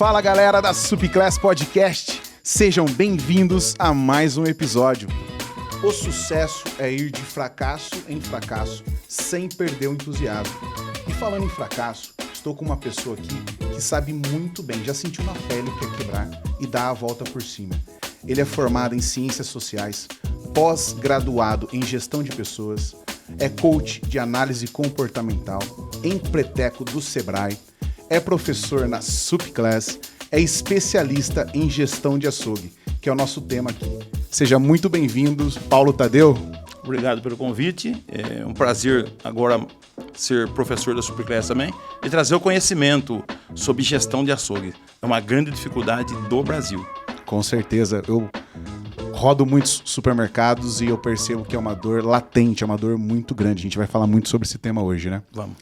Fala galera da Subclass Podcast, sejam bem-vindos a mais um episódio. O sucesso é ir de fracasso em fracasso, sem perder o entusiasmo. E falando em fracasso, estou com uma pessoa aqui que sabe muito bem, já sentiu na pele o que é quebrar e dar a volta por cima. Ele é formado em Ciências Sociais, pós-graduado em Gestão de Pessoas, é coach de análise comportamental, empreteco do Sebrae, é professor na Subclass, é especialista em gestão de açougue, que é o nosso tema aqui. Seja muito bem-vindo, Paulo Tadeu. Obrigado pelo convite. É um prazer agora ser professor da Subclass também e trazer o conhecimento sobre gestão de açougue. É uma grande dificuldade do Brasil. Com certeza. Eu rodo muitos supermercados e eu percebo que é uma dor latente, é uma dor muito grande. A gente vai falar muito sobre esse tema hoje, né? Vamos.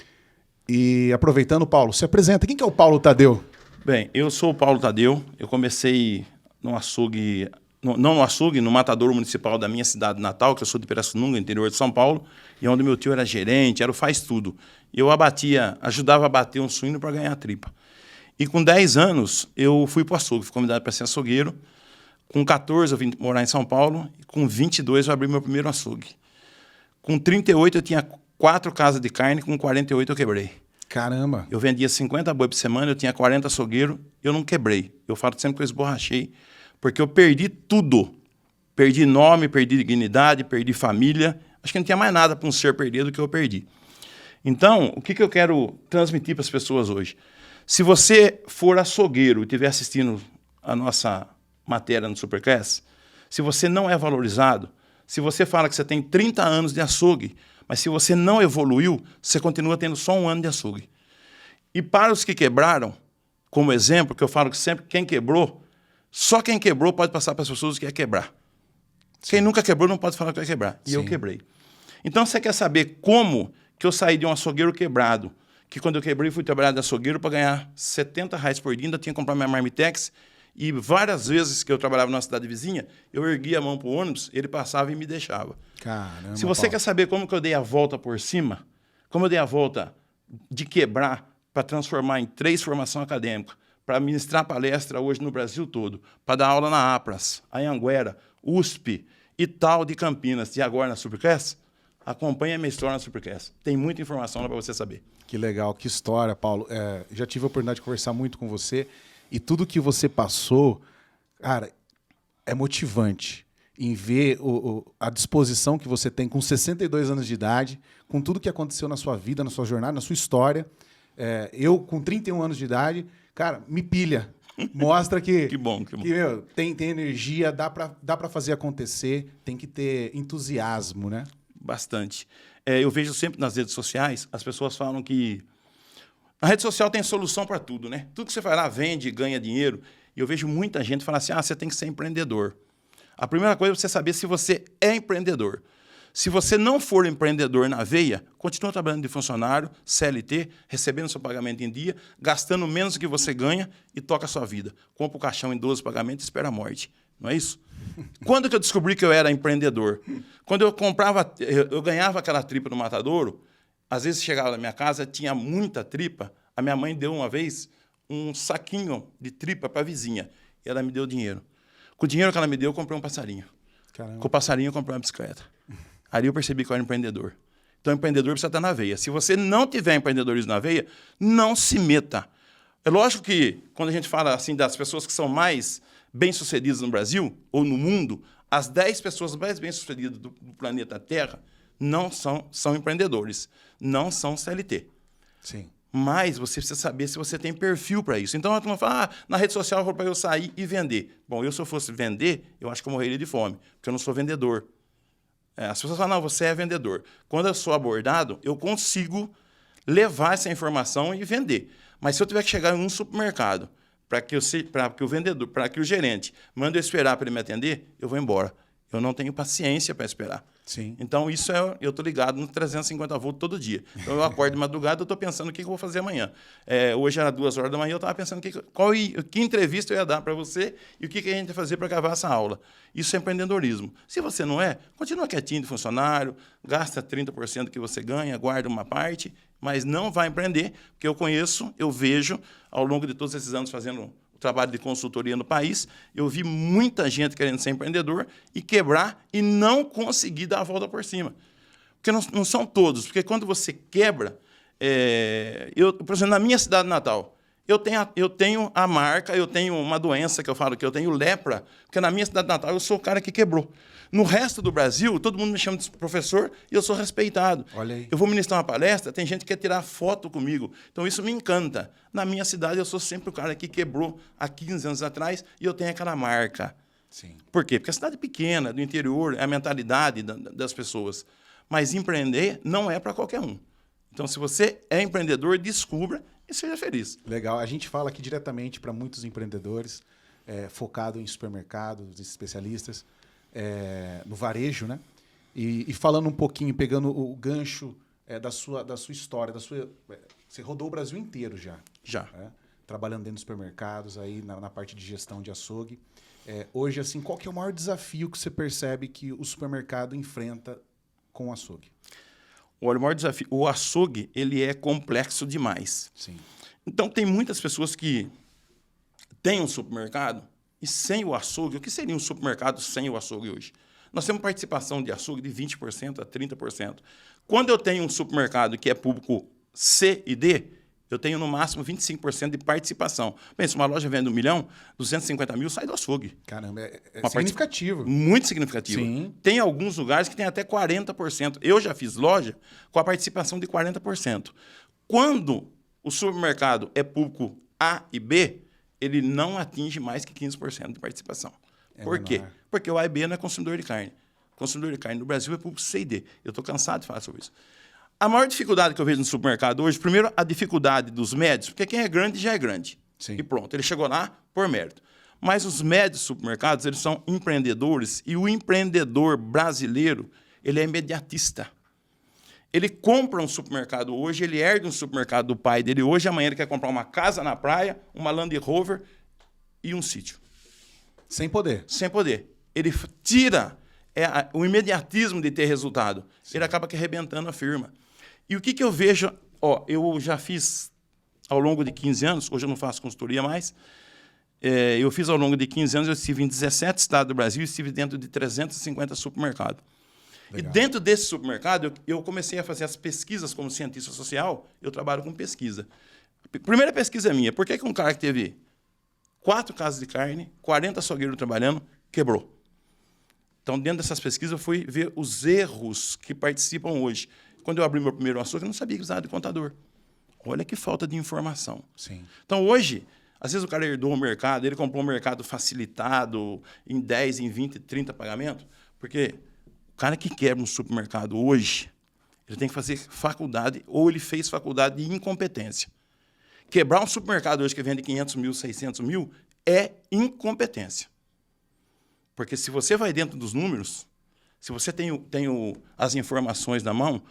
E aproveitando, Paulo, se apresenta. Quem que é o Paulo Tadeu? Bem, eu sou o Paulo Tadeu. Eu comecei no açougue, não no açougue, no matadouro municipal da minha cidade natal, que eu sou de Pirassununga, interior de São Paulo, e onde meu tio era gerente, era o faz-tudo. Eu ajudava a abater um suíno para ganhar tripa. E com 10 anos, eu fui para o açougue, fui convidado para ser açougueiro. Com 14, eu vim morar em São Paulo, e com 22, eu abri meu primeiro açougue. Com 38, eu tinha 4 casas de carne, com 48 eu quebrei. Caramba! Eu vendia 50 boi por semana, eu tinha 40 açougueiros, eu não quebrei. Eu falo sempre que eu esborrachei, porque eu perdi tudo. Perdi nome, perdi dignidade, perdi família. Acho que não tinha mais nada para um ser perdido do que eu perdi. Então, o que eu quero transmitir para as pessoas hoje? Se você for açougueiro e estiver assistindo a nossa matéria no Superclass, se você não é valorizado, se você fala que você tem 30 anos de açougue, mas se você não evoluiu, você continua tendo só 1 ano de açougue. E para os que quebraram, como exemplo, que eu falo que sempre quem quebrou, só quem quebrou pode passar para as pessoas que quer quebrar. Sim. Quem nunca quebrou não pode falar que vai quebrar. E Sim. Eu quebrei. Então, você quer saber como que eu saí de um açougueiro quebrado, que quando eu quebrei fui trabalhar de açougueiro para ganhar R$70 por dia, ainda tinha que comprar minha Marmitex, e várias vezes que eu trabalhava numa cidade vizinha, eu erguia a mão para o ônibus, ele passava e me deixava. Caramba, se você quer saber como que eu dei a volta por cima, como eu dei a volta de quebrar para transformar em 3 formação acadêmica, para ministrar palestra hoje no Brasil todo, para dar aula na APRAS, Anhanguera, USP, Itaú de Campinas e agora na Superclass, acompanhe a minha história na Superclass. Tem muita informação lá para você saber. Que legal, que história, Paulo. Já tive a oportunidade de conversar muito com você e tudo que você passou, cara, é motivante em ver a disposição que você tem com 62 anos de idade, com tudo que aconteceu na sua vida, na sua jornada, na sua história. Eu, com 31 anos de idade, cara, me pilha. Mostra que, que bom. Que, meu, tem energia, dá pra fazer acontecer, tem que ter entusiasmo, né? Bastante. Eu vejo sempre nas redes sociais, as pessoas falam que a rede social tem solução para tudo, né? Tudo que você vai lá, vende, ganha dinheiro. E eu vejo muita gente falar assim, você tem que ser empreendedor. A primeira coisa é você saber se você é empreendedor. Se você não for empreendedor na veia, continua trabalhando de funcionário, CLT, recebendo seu pagamento em dia, gastando menos do que você ganha e toca a sua vida. Compra o caixão em 12 pagamentos e espera a morte. Não é isso? Quando que eu descobri que eu era empreendedor? Quando eu ganhava aquela tripa no matadouro, às vezes chegava na minha casa, tinha muita tripa, a minha mãe deu uma vez um saquinho de tripa para a vizinha, e ela me deu dinheiro. Com o dinheiro que ela me deu, eu comprei um passarinho. Caramba. Com o passarinho, eu comprei uma bicicleta. Ali eu percebi que eu era empreendedor. Então, empreendedor precisa estar na veia. Se você não tiver empreendedorismo na veia, não se meta. É lógico que, quando a gente fala assim das pessoas que são mais bem-sucedidas no Brasil ou no mundo, as 10 pessoas mais bem-sucedidas do planeta Terra não são empreendedores, não são CLT. Sim. Mas você precisa saber se você tem perfil para isso. Então, a turma fala, na rede social para eu sair e vender. Bom, se eu fosse vender, eu acho que eu morreria de fome, porque eu não sou vendedor. As pessoas falam, não, você é vendedor. Quando eu sou abordado, eu consigo levar essa informação e vender. Mas se eu tiver que chegar em um supermercado para que o gerente mande eu esperar para ele me atender, eu vou embora. Eu não tenho paciência para esperar. Sim. Então, eu estou ligado no 350 volts todo dia. Então, eu acordo de madrugada, eu estou pensando o que eu vou fazer amanhã. Hoje era 2 horas da manhã, eu estava pensando que entrevista eu ia dar para você e o que a gente ia fazer para gravar essa aula. Isso é empreendedorismo. Se você não é, continua quietinho de funcionário, gasta 30% do que você ganha, guarda uma parte, mas não vai empreender, porque eu conheço, eu vejo, ao longo de todos esses anos fazendo trabalho de consultoria no país, eu vi muita gente querendo ser empreendedor e quebrar e não conseguir dar a volta por cima. Porque não são todos. Porque quando você quebra... por exemplo, na minha cidade natal, eu tenho a marca, eu tenho uma doença que eu falo que eu tenho lepra, porque na minha cidade natal eu sou o cara que quebrou. No resto do Brasil, todo mundo me chama de professor e eu sou respeitado. Olha aí. Eu vou ministrar uma palestra, tem gente que quer tirar foto comigo. Então, isso me encanta. Na minha cidade, eu sou sempre o cara que quebrou há 15 anos atrás e eu tenho aquela marca. Sim. Por quê? Porque a cidade é pequena, do interior, é a mentalidade das pessoas. Mas empreender não é para qualquer um. Então, se você é empreendedor, descubra e seja feliz. Legal. A gente fala aqui diretamente para muitos empreendedores, focado em supermercados, especialistas, no varejo, né? E falando um pouquinho, pegando o gancho da sua história, você rodou o Brasil inteiro já. Já. Trabalhando dentro dos supermercados, aí na parte de gestão de açougue. Hoje, assim, qual que é o maior desafio que você percebe que o supermercado enfrenta com o açougue? Olha, o maior desafio, o açougue, ele é complexo demais. Sim. Então, tem muitas pessoas que têm um supermercado e sem o açougue, o que seria um supermercado sem o açougue hoje? Nós temos participação de açougue de 20% a 30%. Quando eu tenho um supermercado que é público C e D, eu tenho no máximo 25% de participação. Bem, se uma loja vende 1 milhão, 250 mil sai do açougue. Caramba, significativo. Muito significativo. Sim. Tem alguns lugares que tem até 40%. Eu já fiz loja com a participação de 40%. Quando o supermercado é público A e B, ele não atinge mais que 15% de participação. Por quê? Porque o A e B não é consumidor de carne. O consumidor de carne no Brasil é público C e D. Eu estou cansado de falar sobre isso. A maior dificuldade que eu vejo no supermercado hoje, primeiro, a dificuldade dos médios, porque quem é grande já é grande. Sim. E pronto, ele chegou lá por mérito. Mas os médios supermercados, eles são empreendedores, e o empreendedor brasileiro, ele é imediatista. Ele compra um supermercado hoje, ele herda um supermercado do pai dele hoje, amanhã ele quer comprar uma casa na praia, uma Land Rover e um sítio. Sem poder. Sem poder. Ele tira o imediatismo de ter resultado. Sim. Ele acaba que arrebentando a firma. E o que eu vejo... eu já fiz ao longo de 15 anos, hoje eu não faço consultoria mais, eu fiz ao longo de 15 anos, eu estive em 17 estados do Brasil e estive dentro de 350 supermercados. Legal. E dentro desse supermercado, eu comecei a fazer as pesquisas como cientista social, eu trabalho com pesquisa. Primeira pesquisa minha, por que um cara que teve 4 casas de carne, 40 açougueiros trabalhando, quebrou? Então, dentro dessas pesquisas, eu fui ver os erros que participam hoje. Quando eu abri meu primeiro açougue, eu não sabia que precisava de contador. Olha que falta de informação. Sim. Então, hoje, às vezes o cara herdou o mercado, ele comprou um mercado facilitado, em 10, em 20, 30 pagamentos, porque o cara que quebra um supermercado hoje, ele tem que fazer faculdade, ou ele fez faculdade de incompetência. Quebrar um supermercado hoje que vende 500 mil, 600 mil, é incompetência. Porque se você vai dentro dos números, se você tem as informações na mão...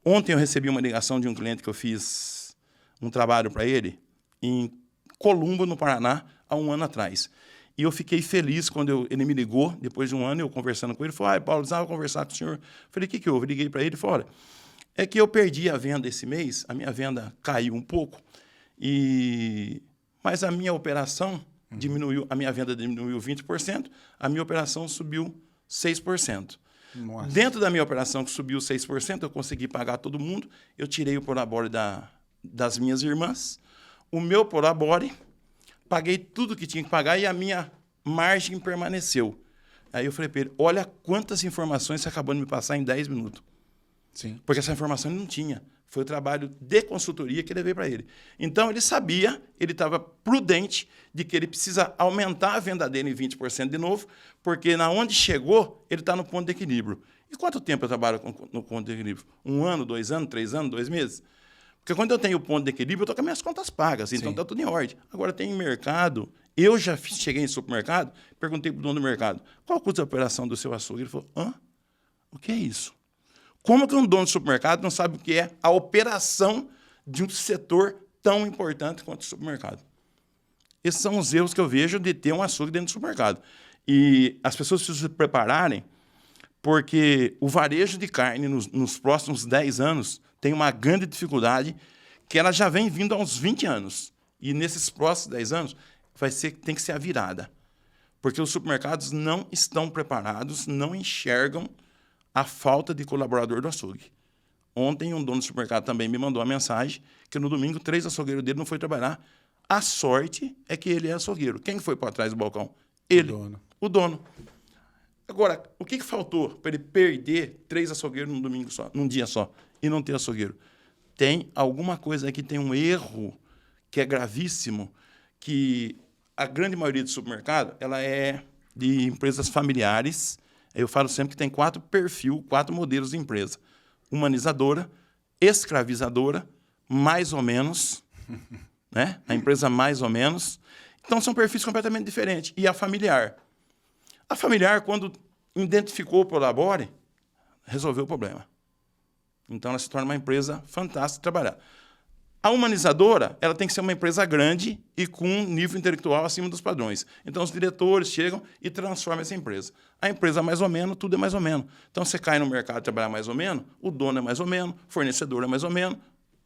Ontem eu recebi uma ligação de um cliente que eu fiz um trabalho para ele em Columbo, no Paraná, há 1 ano atrás. E eu fiquei feliz quando ele me ligou, depois de 1 ano, eu conversando com ele, ele falou, Paulo, precisava conversar com o senhor. Eu falei, o que houve? Eu liguei para ele e falei, olha, é que eu perdi a venda esse mês, a minha venda caiu um pouco, mas a minha operação diminuiu, a minha venda diminuiu 20%, a minha operação subiu 6%. Nossa. Dentro da minha operação, que subiu 6%, eu consegui pagar todo mundo, eu tirei o prolabore das minhas irmãs, o meu prolabore, paguei tudo que tinha que pagar e a minha margem permaneceu. Aí eu falei para ele, olha quantas informações você acabou de me passar em 10 minutos. Sim. Porque essa informação ele não tinha. Foi o trabalho de consultoria que eu levei para ele. Então, ele sabia, ele estava prudente de que ele precisa aumentar a venda dele em 20% de novo, porque na onde chegou, ele está no ponto de equilíbrio. E quanto tempo eu trabalho no ponto de equilíbrio? 1 ano, 2 anos, 3 anos, 2 meses? Porque quando eu tenho o ponto de equilíbrio, eu estou com as minhas contas pagas, então está tudo em ordem. Agora, tem mercado. Eu já cheguei em supermercado, perguntei para o dono do mercado, qual o custo de operação do seu açougue? Ele falou, o que é isso? Como que um dono de supermercado não sabe o que é a operação de um setor tão importante quanto o supermercado? Esses são os erros que eu vejo de ter um açougue dentro do supermercado. E as pessoas precisam se prepararem, porque o varejo de carne, nos próximos 10 anos, tem uma grande dificuldade, que ela já vem vindo há uns 20 anos. E nesses próximos 10 anos, tem que ser a virada. Porque os supermercados não estão preparados, não enxergam a falta de colaborador do açougue. Ontem, um dono do supermercado também me mandou uma mensagem que no domingo 3 açougueiros dele não foi trabalhar. A sorte é que ele é açougueiro. Quem foi para trás do balcão? Ele, o dono. Agora, o que faltou para ele perder 3 açougueiros num dia só, e não ter açougueiro? Tem alguma coisa aí que tem um erro que é gravíssimo, que a grande maioria do supermercado ela é de empresas familiares. Eu falo sempre que tem 4 modelos de empresa. Humanizadora, escravizadora, mais ou menos, né? A empresa mais ou menos. Então, são perfis completamente diferentes. E a familiar. A familiar, quando identificou o Prolabore, resolveu o problema. Então, ela se torna uma empresa fantástica de trabalhar. A humanizadora, ela tem que ser uma empresa grande e com um nível intelectual acima dos padrões. Então, os diretores chegam e transformam essa empresa. A empresa mais ou menos, tudo é mais ou menos. Então, você cai no mercado trabalhar mais ou menos, o dono é mais ou menos, o fornecedor é mais ou menos,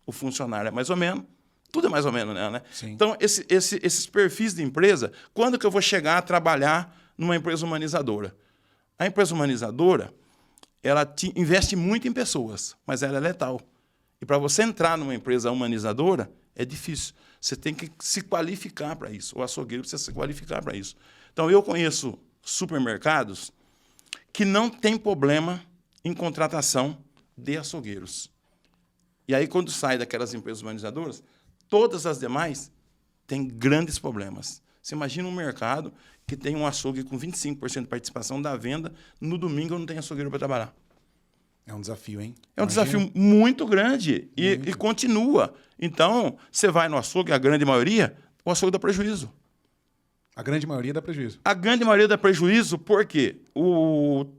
o funcionário é mais ou menos, tudo é mais ou menos, né? Sim. Então, esses perfis de empresa, quando que eu vou chegar a trabalhar numa empresa humanizadora? A empresa humanizadora, ela investe muito em pessoas, mas ela é letal. E para você entrar numa empresa humanizadora, é difícil. Você tem que se qualificar para isso. O açougueiro precisa se qualificar para isso. Então, eu conheço supermercados que não têm problema em contratação de açougueiros. E aí, quando sai daquelas empresas humanizadoras, todas as demais têm grandes problemas. Você imagina um mercado que tem um açougue com 25% de participação da venda, no domingo não tem açougueiro para trabalhar. É um desafio, hein? É um desafio muito grande e continua. Então, você vai no açougue, a grande maioria, o açougue dá prejuízo. A grande maioria dá prejuízo. A grande maioria dá prejuízo porque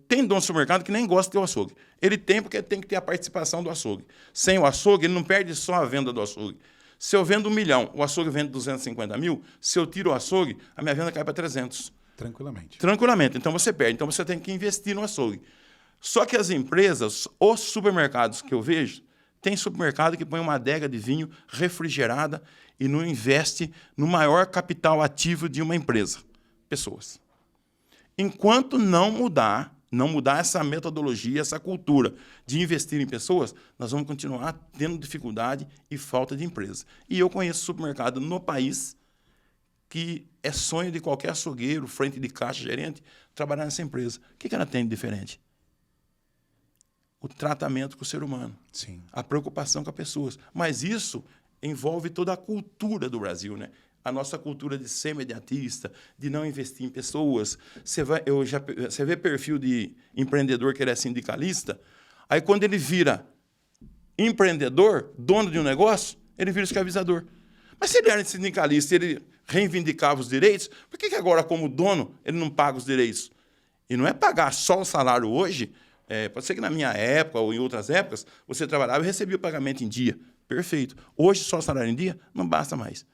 tem dono de supermercado que nem gosta de ter o açougue. Ele tem porque tem que ter a participação do açougue. Sem o açougue, ele não perde só a venda do açougue. Se eu vendo 1 milhão, o açougue vende 250 mil, se eu tiro o açougue, a minha venda cai para 300. Tranquilamente. Tranquilamente. Então, você perde. Então, você tem que investir no açougue. Só que as empresas, os supermercados que eu vejo, tem supermercado que põe uma adega de vinho refrigerada e não investe no maior capital ativo de uma empresa, pessoas. Enquanto não mudar essa metodologia, essa cultura de investir em pessoas, nós vamos continuar tendo dificuldade e falta de empresa. E eu conheço supermercado no país que é sonho de qualquer açougueiro, frente de caixa, gerente, trabalhar nessa empresa. O que ela tem de diferente? O tratamento com o ser humano. Sim. A preocupação com as pessoas. Mas isso envolve toda a cultura do Brasil, né? A nossa cultura de ser imediatista, de não investir em pessoas. Você vê perfil de empreendedor que ele é sindicalista, aí quando ele vira empreendedor, dono de um negócio, ele vira escravizador. Mas se ele era sindicalista e ele reivindicava os direitos, por que agora, como dono, ele não paga os direitos? E não é pagar só o salário hoje. Pode ser que na minha época ou em outras épocas, você trabalhava e recebia o pagamento em dia. Perfeito. Hoje, só o salário em dia não basta mais.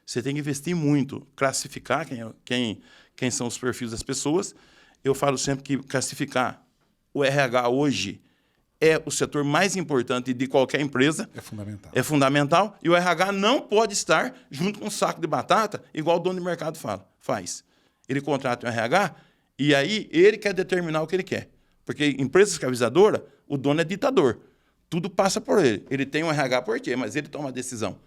Você tem que investir muito, classificar quem são os perfis das pessoas. Eu falo sempre que classificar o RH hoje é o setor mais importante de qualquer empresa. É fundamental. É fundamental. E o RH não pode estar junto com um saco de batata, igual o dono de mercado faz. Ele contrata um RH e aí ele quer determinar o que ele quer. Porque empresa escravizadora, o dono é ditador. Tudo passa por ele. Ele tem um RH por quê? Mas ele toma a decisão.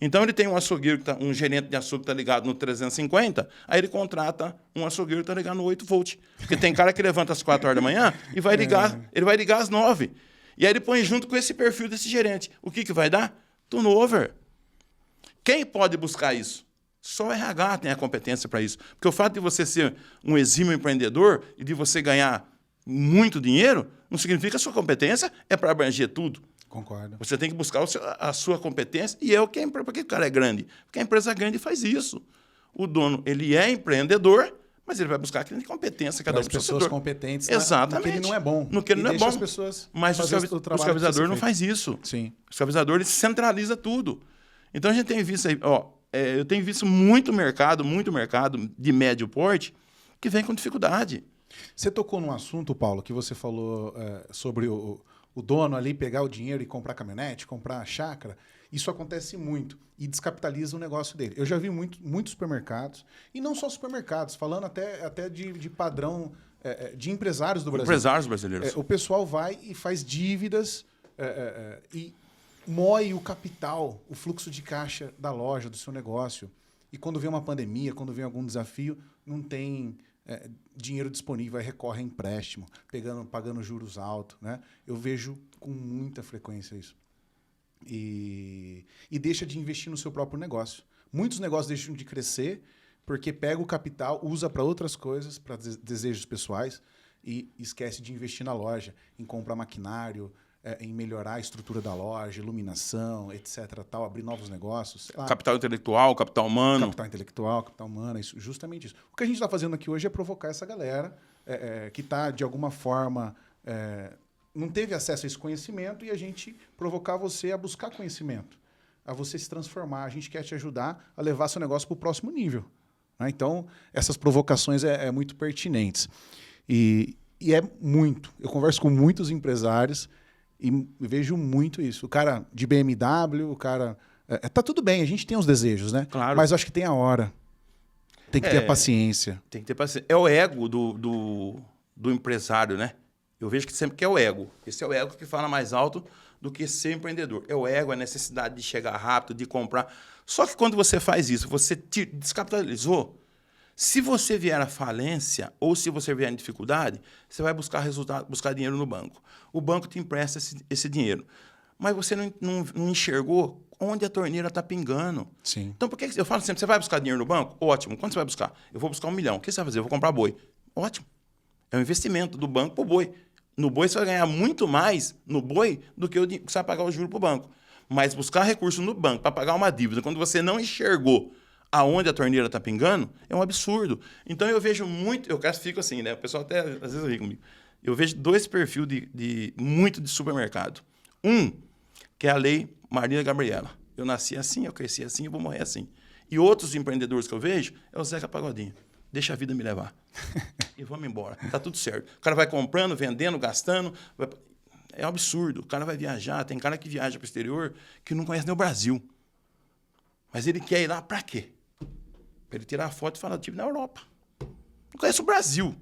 Então, ele tem um açougueiro, um gerente de açougue que está ligado no 350, aí ele contrata um açougueiro que está ligado no 8 volt. Porque tem cara que levanta às 4 horas da manhã e vai ligar, ele vai ligar às 9. E aí ele põe junto com esse perfil desse gerente. O que vai dar? Turnover. Quem pode buscar isso? Só o RH tem a competência para isso. Porque o fato de você ser um exímio empreendedor e de você ganhar muito dinheiro, não significa que a sua competência é para abranger tudo. Concordo. Você tem que buscar a sua competência e é o que a empresa. Por que o cara é grande? Porque a empresa grande faz isso. O dono, ele é empreendedor, mas ele vai buscar aquilo de competência. Cada as pessoas competentes exatamente. No que ele não é bom. No que ele não é bom. As pessoas mas o escravizador não faz isso. Sim. O escravizador ele centraliza tudo. Então a gente tem visto aí, eu tenho visto muito mercado de médio porte que vem com dificuldade. Você tocou num assunto, Paulo, que você falou sobre o o dono ali pegar o dinheiro e comprar caminhonete, comprar chácara. Isso acontece muito e descapitaliza o negócio dele. Eu já vi muitos supermercados, e não só supermercados, falando até de padrão de empresários do Brasil. Empresários brasileiros. O pessoal vai e faz dívidas e moe o capital, o fluxo de caixa da loja, do seu negócio. E quando vem uma pandemia, quando vem algum desafio, não tem dinheiro disponível, aí recorre a empréstimo, pagando juros altos. Né? Eu vejo com muita frequência isso. E deixa de investir no seu próprio negócio. Muitos negócios deixam de crescer porque pega o capital, usa para outras coisas, para desejos pessoais, e esquece de investir na loja, em comprar maquinário, em melhorar a estrutura da loja, iluminação, etc. Tal, abrir novos negócios. Capital intelectual, capital humano. Capital intelectual, capital humano, justamente isso. O que a gente está fazendo aqui hoje é provocar essa galera que está, de alguma forma, não teve acesso a esse conhecimento, e a gente provocar você a buscar conhecimento, a você se transformar. A gente quer te ajudar a levar seu negócio para o próximo nível. Né? Então, essas provocações é muito pertinentes. E é muito. Eu converso com muitos empresários e vejo muito isso. O cara de BMW, o cara... tá tudo bem, a gente tem os desejos, né? Claro. Mas acho que tem a hora. Tem que ter a paciência. Tem que ter paciência. É o ego do empresário, né? Eu vejo que sempre que é o ego. Esse é o ego que fala mais alto do que ser empreendedor. É o ego, a necessidade de chegar rápido, de comprar. Só que quando você faz isso, você descapitalizou. Se você vier à falência ou se você vier em dificuldade, você vai buscar resultado, buscar dinheiro no banco. O banco te empresta esse dinheiro. Mas você não enxergou onde a torneira está pingando. Sim. Então, por que eu falo sempre, você vai buscar dinheiro no banco? Ótimo. Quanto você vai buscar? Eu vou buscar 1 milhão. O que você vai fazer? Eu vou comprar boi. Ótimo. É um investimento do banco para o boi. No boi você vai ganhar muito mais no boi do que você vai pagar o juro para o banco. Mas buscar recurso no banco para pagar uma dívida, quando você não enxergou aonde a torneira está pingando, é um absurdo. Então eu vejo muito, eu fico assim, né? O pessoal até às vezes ri comigo. Eu vejo 2 perfis muito de supermercado. Um, que é a lei Marília Gabriela. Eu nasci assim, eu cresci assim, eu vou morrer assim. E outros empreendedores que eu vejo é o Zeca Pagodinho. Deixa a vida me levar. E vamos embora. Tá tudo certo. O cara vai comprando, vendendo, gastando. É um absurdo. O cara vai viajar. Tem cara que viaja para o exterior que não conhece nem o Brasil. Mas ele quer ir lá para quê? Para ele tirar a foto e falar, tipo, na Europa. Não conhece o Brasil.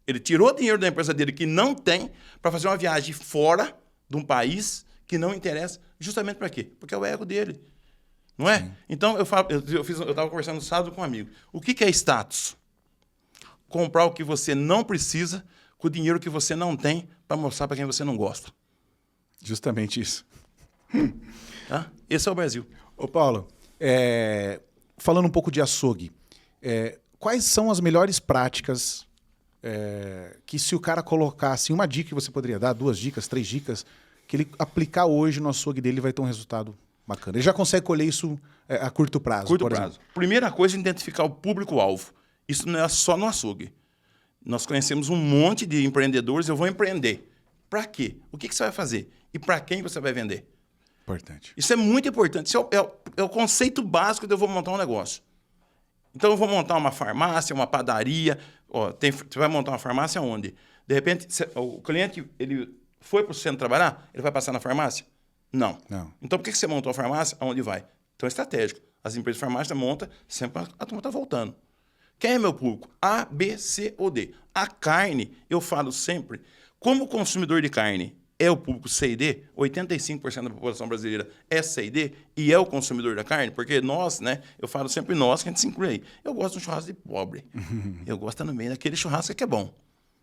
Ele tirou dinheiro da empresa dele que não tem para fazer uma viagem fora de um país que não interessa. Justamente para quê? Porque é o ego dele. Não é? Sim. Então, eu estava conversando no sábado com um amigo. O que é status? Comprar o que você não precisa com o dinheiro que você não tem para mostrar para quem você não gosta. Justamente isso. Tá? Esse é o Brasil. Ô, Paulo, falando um pouco de açougue, quais são as melhores práticas que, se o cara colocasse uma dica que você poderia dar, 2 dicas, 3 dicas, que ele aplicar hoje no açougue dele vai ter um resultado bacana? Ele já consegue colher isso a curto prazo, por exemplo. Primeira coisa é identificar o público-alvo. Isso não é só no açougue. Nós conhecemos um monte de empreendedores. Eu vou empreender. Para quê? O que você vai fazer? E para quem você vai vender? Importante. Isso é muito importante. Isso é o conceito básico de eu vou montar um negócio. Então, eu vou montar uma farmácia, uma padaria. Você vai montar uma farmácia onde? De repente, o cliente ele foi para o centro trabalhar, ele vai passar na farmácia? Não. Então, por que você montou a farmácia? Aonde vai? Então, é estratégico. As empresas de farmácia montam, sempre a turma está voltando. Quem é meu público? A, B, C ou D. A carne, eu falo sempre, como consumidor de carne é o público C e D, 85% da população brasileira é C e D e é o consumidor da carne, porque nós, né, eu falo sempre nós, que a gente se inclui aí. Eu gosto de um churrasco de pobre. Eu gosto também daquele churrasco que é bom.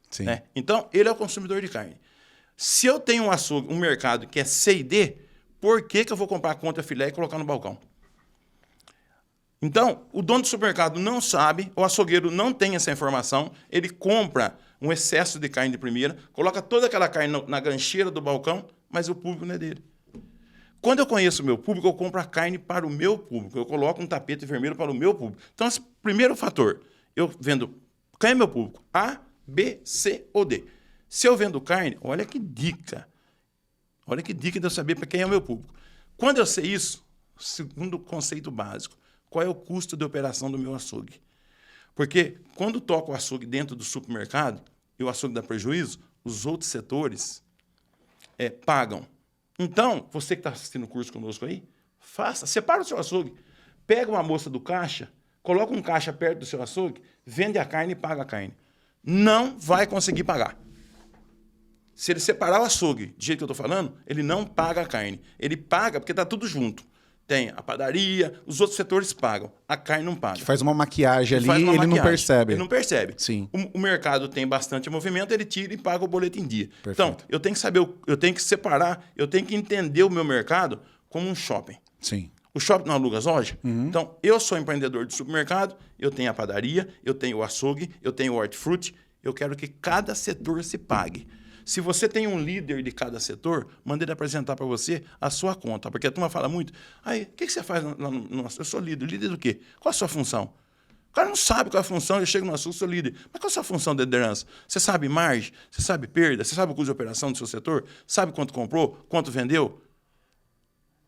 Sim. Né? Então, ele é o consumidor de carne. Se eu tenho um mercado que é C e D, por que eu vou comprar a contra filé e colocar no balcão? Então, o dono do supermercado não sabe, o açougueiro não tem essa informação, ele compra um excesso de carne de primeira, coloca toda aquela carne na gancheira do balcão, mas o público não é dele. Quando eu conheço o meu público, eu compro a carne para o meu público, eu coloco um tapete vermelho para o meu público. Então, esse primeiro fator, eu vendo, quem é meu público? A, B, C ou D. Se eu vendo carne, olha que dica de eu saber para quem é o meu público. Quando eu sei isso, segundo conceito básico, qual é o custo de operação do meu açougue? Porque quando toca o açougue dentro do supermercado e o açougue dá prejuízo, os outros setores pagam. Então, você que está assistindo o curso conosco aí, separa o seu açougue. Pega uma moça do caixa, coloca um caixa perto do seu açougue, vende a carne e paga a carne. Não vai conseguir pagar. Se ele separar o açougue, do jeito que eu estou falando, ele não paga a carne. Ele paga porque está tudo junto. Tem a padaria, os outros setores pagam. A carne não paga. Que faz uma maquiagem ali e ele não percebe. Ele não percebe. Sim. O mercado tem bastante movimento, ele tira e paga o boleto em dia. Perfeito. Então, eu tenho que saber, eu tenho que separar, eu tenho que entender o meu mercado como um shopping. Sim. O shopping não aluga as lojas? Então, eu sou empreendedor de supermercado, eu tenho a padaria, eu tenho o açougue, eu tenho o hortifruti. Eu quero que cada setor se pague. Se você tem um líder de cada setor, manda ele apresentar para você a sua conta. Porque a turma fala muito, aí, o que você faz lá no... Eu sou líder. Líder do quê? Qual a sua função? O cara não sabe qual é a função, eu chego no açougue, sou líder. Mas qual é a sua função de liderança? Você sabe margem? Você sabe perda? Você sabe o custo de operação do seu setor? Sabe quanto comprou? Quanto vendeu?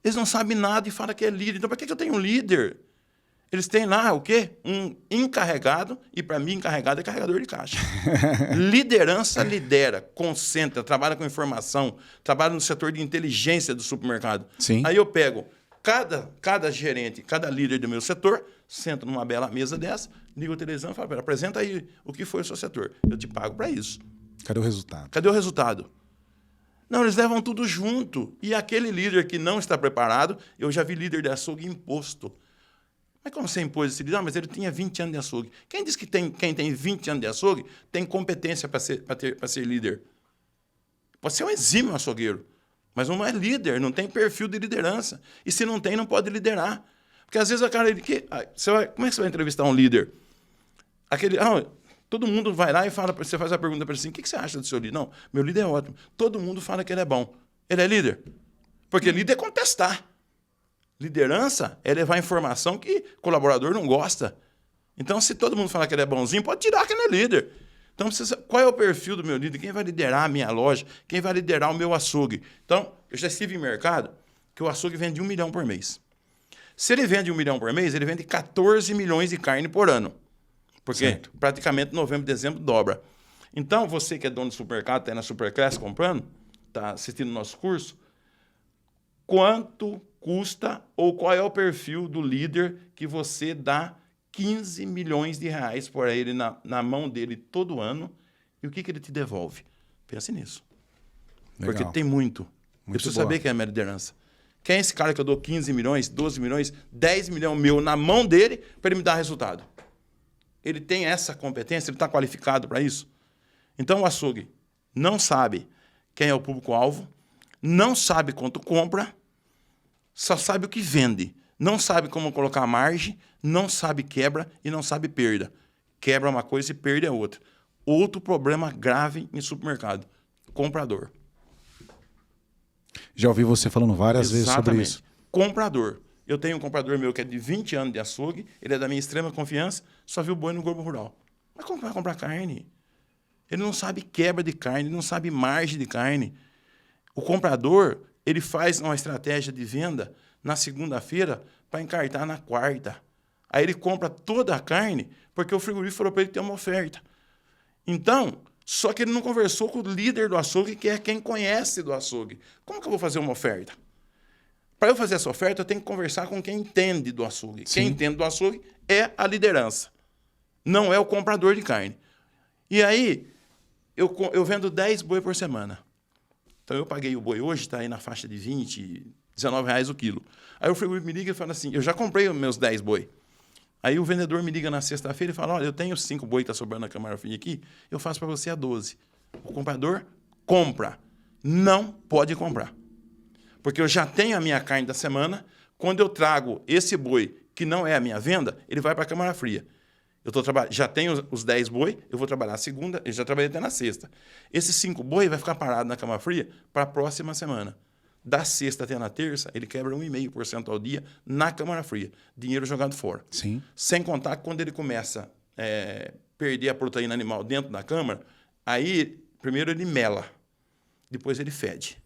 Eles não sabem nada e falam que é líder. Então, para que eu tenho um líder? Eles têm lá o quê? Um encarregado, e para mim, encarregado é carregador de caixa. Liderança lidera, concentra, trabalha com informação, trabalha no setor de inteligência do supermercado. Sim. Aí eu pego cada gerente, cada líder do meu setor, sento numa bela mesa dessa, ligo a televisão e falo, apresenta aí o que foi o seu setor. Eu te pago para isso. Cadê o resultado? Cadê o resultado? Não, eles levam tudo junto. E aquele líder que não está preparado, eu já vi líder de açougue imposto. Mas como você impôs esse líder? Não, mas ele tinha 20 anos de açougue. Quem diz que quem tem 20 anos de açougue tem competência para ser líder? Pode ser um exímio açougueiro, mas não é líder, não tem perfil de liderança. E se não tem, não pode liderar. Porque às vezes a cara... como é que você vai entrevistar um líder? Todo mundo vai lá e fala, você faz a pergunta para ele assim, o que você acha do seu líder? Não, meu líder é ótimo. Todo mundo fala que ele é bom. Ele é líder? Porque líder é contestar. Liderança é levar informação que o colaborador não gosta. Então, se todo mundo falar que ele é bonzinho, pode tirar que ele é líder. Então, qual é o perfil do meu líder? Quem vai liderar a minha loja? Quem vai liderar o meu açougue? Então, eu já estive em mercado que o açougue vende 1 milhão por mês. Se ele vende 1 milhão por mês, ele vende 14 milhões de carne por ano. Porque praticamente novembro, dezembro dobra. Então, você que é dono de supermercado, está aí na Superclass comprando, está assistindo o nosso curso, quanto custa ou qual é o perfil do líder que você dá 15 milhões de reais por ele na mão dele todo ano e o que ele te devolve? Pense nisso. Legal. Porque tem muito. Eu preciso saber quem é a minha liderança. Quem é esse cara que eu dou 15 milhões, 12 milhões, 10 milhões meu na mão dele para ele me dar resultado? Ele tem essa competência? Ele está qualificado para isso? Então o açougue não sabe quem é o público-alvo, não sabe quanto compra, só sabe o que vende. Não sabe como colocar a margem, não sabe quebra e não sabe perda. Quebra uma coisa e perde a outra. Outro problema grave em supermercado, comprador. Já ouvi você falando várias vezes sobre isso. Comprador. Eu tenho um comprador meu que é de 20 anos de açougue, ele é da minha extrema confiança, só viu boi no Globo Rural. Mas como vai comprar carne? Ele não sabe quebra de carne, ele não sabe margem de carne. O comprador, ele faz uma estratégia de venda na segunda-feira para encartar na quarta. Aí ele compra toda a carne porque o frigorífico falou para ele ter uma oferta. Então, só que ele não conversou com o líder do açougue, que é quem conhece do açougue. Como que eu vou fazer uma oferta? Para eu fazer essa oferta, eu tenho que conversar com quem entende do açougue. Sim. Quem entende do açougue é a liderança, não é o comprador de carne. E aí, eu vendo 10 boi por semana. Então, eu paguei o boi hoje, está aí na faixa de 20, R$19 o quilo. Aí o frigorífico me liga e fala assim, eu já comprei os meus 10 boi. Aí o vendedor me liga na sexta-feira e fala, olha, eu tenho 5 boi que está sobrando na Câmara Fria aqui, eu faço para você a 12. O comprador compra, não pode comprar. Porque eu já tenho a minha carne da semana, quando eu trago esse boi, que não é a minha venda, ele vai para a Câmara Fria. Já tenho os 10 boi, eu vou trabalhar a segunda, eu já trabalhei até na sexta. Esses 5 boi vai ficar parado na Câmara Fria para a próxima semana. Da sexta até na terça, ele quebra 1,5% ao dia na Câmara Fria. Dinheiro jogado fora. Sim. Sem contar que quando ele começa a perder a proteína animal dentro da câmara, aí primeiro ele mela, depois ele fede.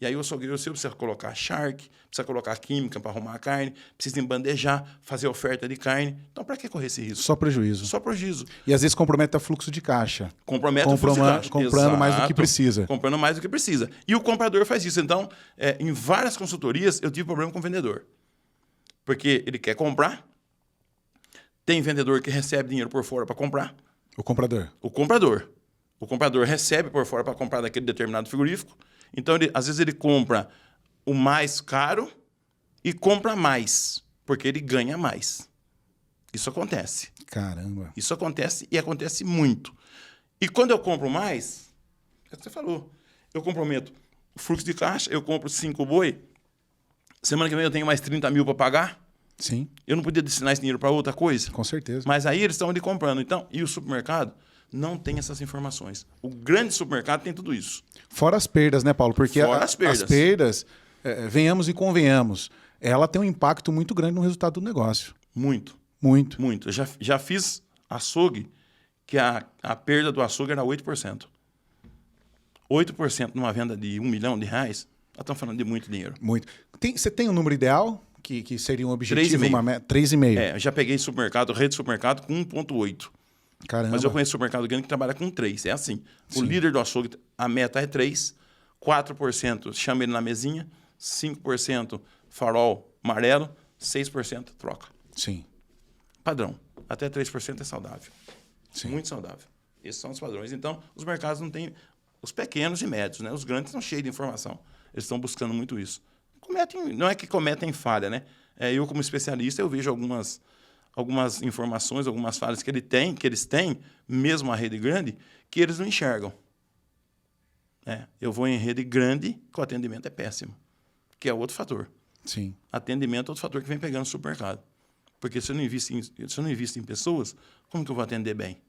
E aí o açougueiro seu precisa colocar charque, precisa colocar química para arrumar a carne, precisa embandejar, fazer oferta de carne. Então, para que correr esse risco? Só prejuízo. Só prejuízo. E às vezes compromete o fluxo de caixa. Compromete o fluxo de caixa. Comprando mais do que precisa. Comprando mais do que precisa. E o comprador faz isso. Então, em várias consultorias, eu tive problema com o vendedor. Porque ele quer comprar, tem vendedor que recebe dinheiro por fora para comprar. O comprador. O comprador. O comprador recebe por fora para comprar daquele determinado frigorífico. Então, às vezes, ele compra o mais caro e compra mais, porque ele ganha mais. Isso acontece. Caramba. Isso acontece e acontece muito. E quando eu compro mais, é o que você falou, eu comprometo o fluxo de caixa, eu compro 5 boi, semana que vem eu tenho mais 30 mil para pagar. Sim. Eu não podia destinar esse dinheiro para outra coisa? Com certeza. Mas aí eles estão ali comprando. Então, e o supermercado não tem essas informações. O grande supermercado tem tudo isso. Fora as perdas, né, Paulo? Porque Fora as perdas, venhamos e convenhamos, ela tem um impacto muito grande no resultado do negócio. Muito. Muito. Muito. Eu já fiz açougue que a perda do açougue era 8%. 8% numa venda de R$1 milhão, nós estamos falando de muito dinheiro. Muito. Você tem um número ideal que seria um objetivo? 3,5. 3,5. Eu já peguei supermercado, rede de supermercado com 1,8. Caramba. Mas eu conheço supermercado grande que trabalha com 3. É assim. Sim. O líder do açougue, a meta é 3, 4% chama ele na mesinha, 5% farol amarelo, 6% troca. Sim. Padrão. Até 3% é saudável. Sim. Muito saudável. Esses são os padrões. Então, os mercados não têm... Os pequenos e médios, né? Os grandes estão cheios de informação. Eles estão buscando muito isso. Não é que cometem falha, né? Eu, como especialista, eu vejo algumas informações, algumas falhas que eles têm, mesmo a rede grande, que eles não enxergam. Eu vou em rede grande, que o atendimento é péssimo, que é outro fator. Sim. Atendimento é outro fator que vem pegando no supermercado. Porque se eu não invisto em pessoas, como que eu vou atender bem?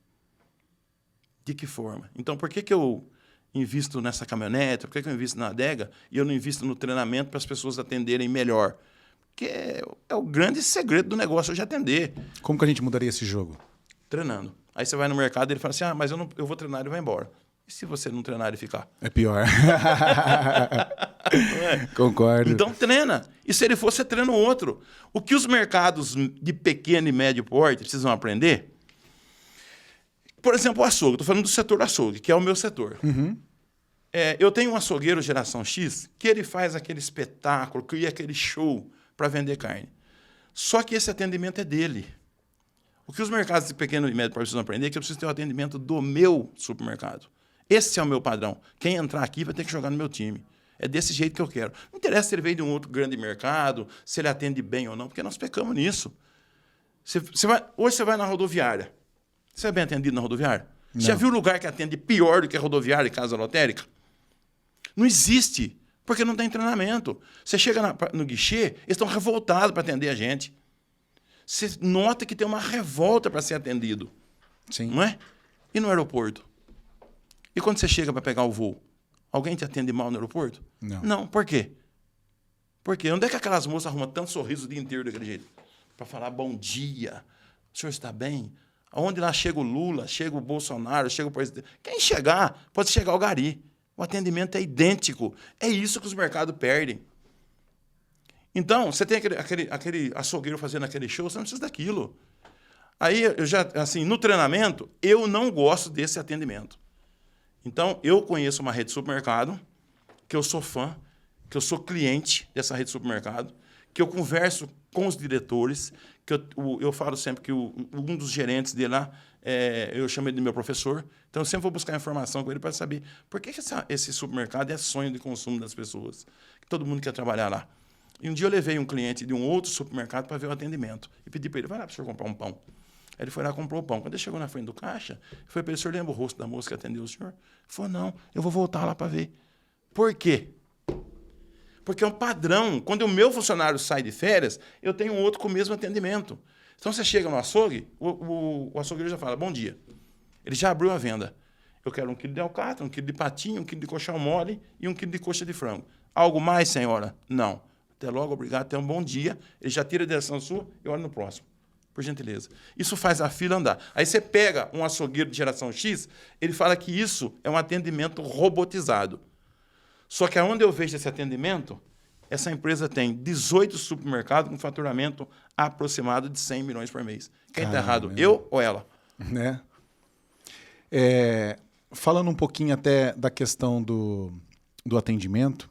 De que forma? Então, por que eu invisto nessa caminhonete? Por que eu invisto na adega e eu não invisto no treinamento para as pessoas atenderem melhor? Porque é o grande segredo do negócio hoje atender. Como que a gente mudaria esse jogo? Treinando. Aí você vai no mercado e ele fala assim, mas eu vou treinar e vai embora. E se você não treinar e ficar? É pior. Não é? Concordo. Então treina. E se ele for, você treina o outro. O que os mercados de pequeno e médio porte precisam aprender? Por exemplo, o açougue. Estou falando do setor açougue, que é o meu setor. Uhum. Eu tenho um açougueiro geração X que ele faz aquele espetáculo, cria aquele show para vender carne. Só que esse atendimento é dele. O que os mercados de pequeno e médio precisam aprender é que eu preciso ter o atendimento do meu supermercado. Esse é o meu padrão. Quem entrar aqui vai ter que jogar no meu time. É desse jeito que eu quero. Não interessa se ele veio de um outro grande mercado, se ele atende bem ou não, porque nós pecamos nisso. Hoje você vai na rodoviária. Você é bem atendido na rodoviária? Não. Você já viu lugar que atende pior do que a rodoviária e casa lotérica? Não existe, porque não tem treinamento. Você chega no guichê, eles estão revoltados para atender a gente. Você nota que tem uma revolta para ser atendido. Sim. Não é? E no aeroporto? E quando você chega para pegar o voo? Alguém te atende mal no aeroporto? Não. Não, por quê? Porque onde é que aquelas moças arrumam tanto sorriso o dia inteiro daquele jeito? Para falar bom dia, o senhor está bem? Onde lá chega o Lula, chega o Bolsonaro, chega o presidente. Quem chegar, pode chegar o gari. O atendimento é idêntico. É isso que os mercados perdem. Então, você tem aquele açougueiro fazendo aquele show, você não precisa daquilo. Aí, no treinamento, eu não gosto desse atendimento. Então, eu conheço uma rede de supermercado, que eu sou fã, que eu sou cliente dessa rede de supermercado, que eu converso com os diretores, que eu falo sempre que um dos gerentes dele lá, eu chamo ele de meu professor, então eu sempre vou buscar informação com ele para saber por que esse supermercado é sonho de consumo das pessoas, que todo mundo quer trabalhar lá. E um dia eu levei um cliente de um outro supermercado para ver o atendimento e pedi para ele, vai lá para o senhor comprar um pão. Aí ele foi lá e comprou o pão. Quando ele chegou na frente do caixa, foi para ele, o senhor lembra o rosto da moça que atendeu o senhor? Ele falou, não, eu vou voltar lá para ver. Por quê? Porque é um padrão. Quando o meu funcionário sai de férias, eu tenho um outro com o mesmo atendimento. Então, você chega no açougue, o açougueiro já fala, bom dia. Ele já abriu a venda. Eu quero 1 quilo de alcatra, 1 quilo de patinho, 1 quilo de coxão mole e 1 quilo de coxa de frango. Algo mais, senhora? Não. Até logo, obrigado, tenha um bom dia. Ele já tira a direção sua e olha no próximo. Por gentileza. Isso faz a fila andar. Aí você pega um açougueiro de geração X, ele fala que isso é um atendimento robotizado. Só que aonde eu vejo esse atendimento, essa empresa tem 18 supermercados com faturamento aproximado de 100 milhões por mês. Quem está errado, eu ou ela? Né? Falando um pouquinho até da questão do atendimento,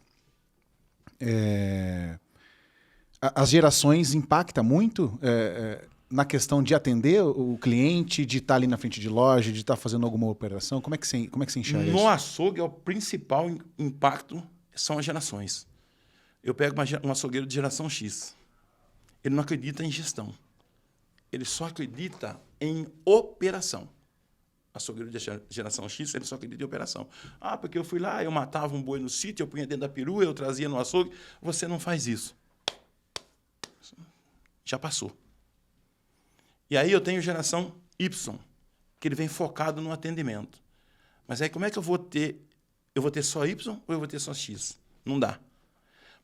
as gerações impactam muito na questão de atender o cliente, de estar ali na frente de loja, de estar fazendo alguma operação. Como é que você enxerga isso? No açougue, o principal impacto são as gerações. Eu pego um açougueiro de geração X. Ele não acredita em gestão. Ele só acredita em operação. Açougueiro de geração X, ele só acredita em operação. Ah, porque eu fui lá, eu matava um boi no sítio, eu punha dentro da perua, eu trazia no açougue. Você não faz isso. Já passou. E aí eu tenho geração Y, que ele vem focado no atendimento. Mas aí como é que eu vou ter? Eu vou ter só Y ou eu vou ter só X? Não dá.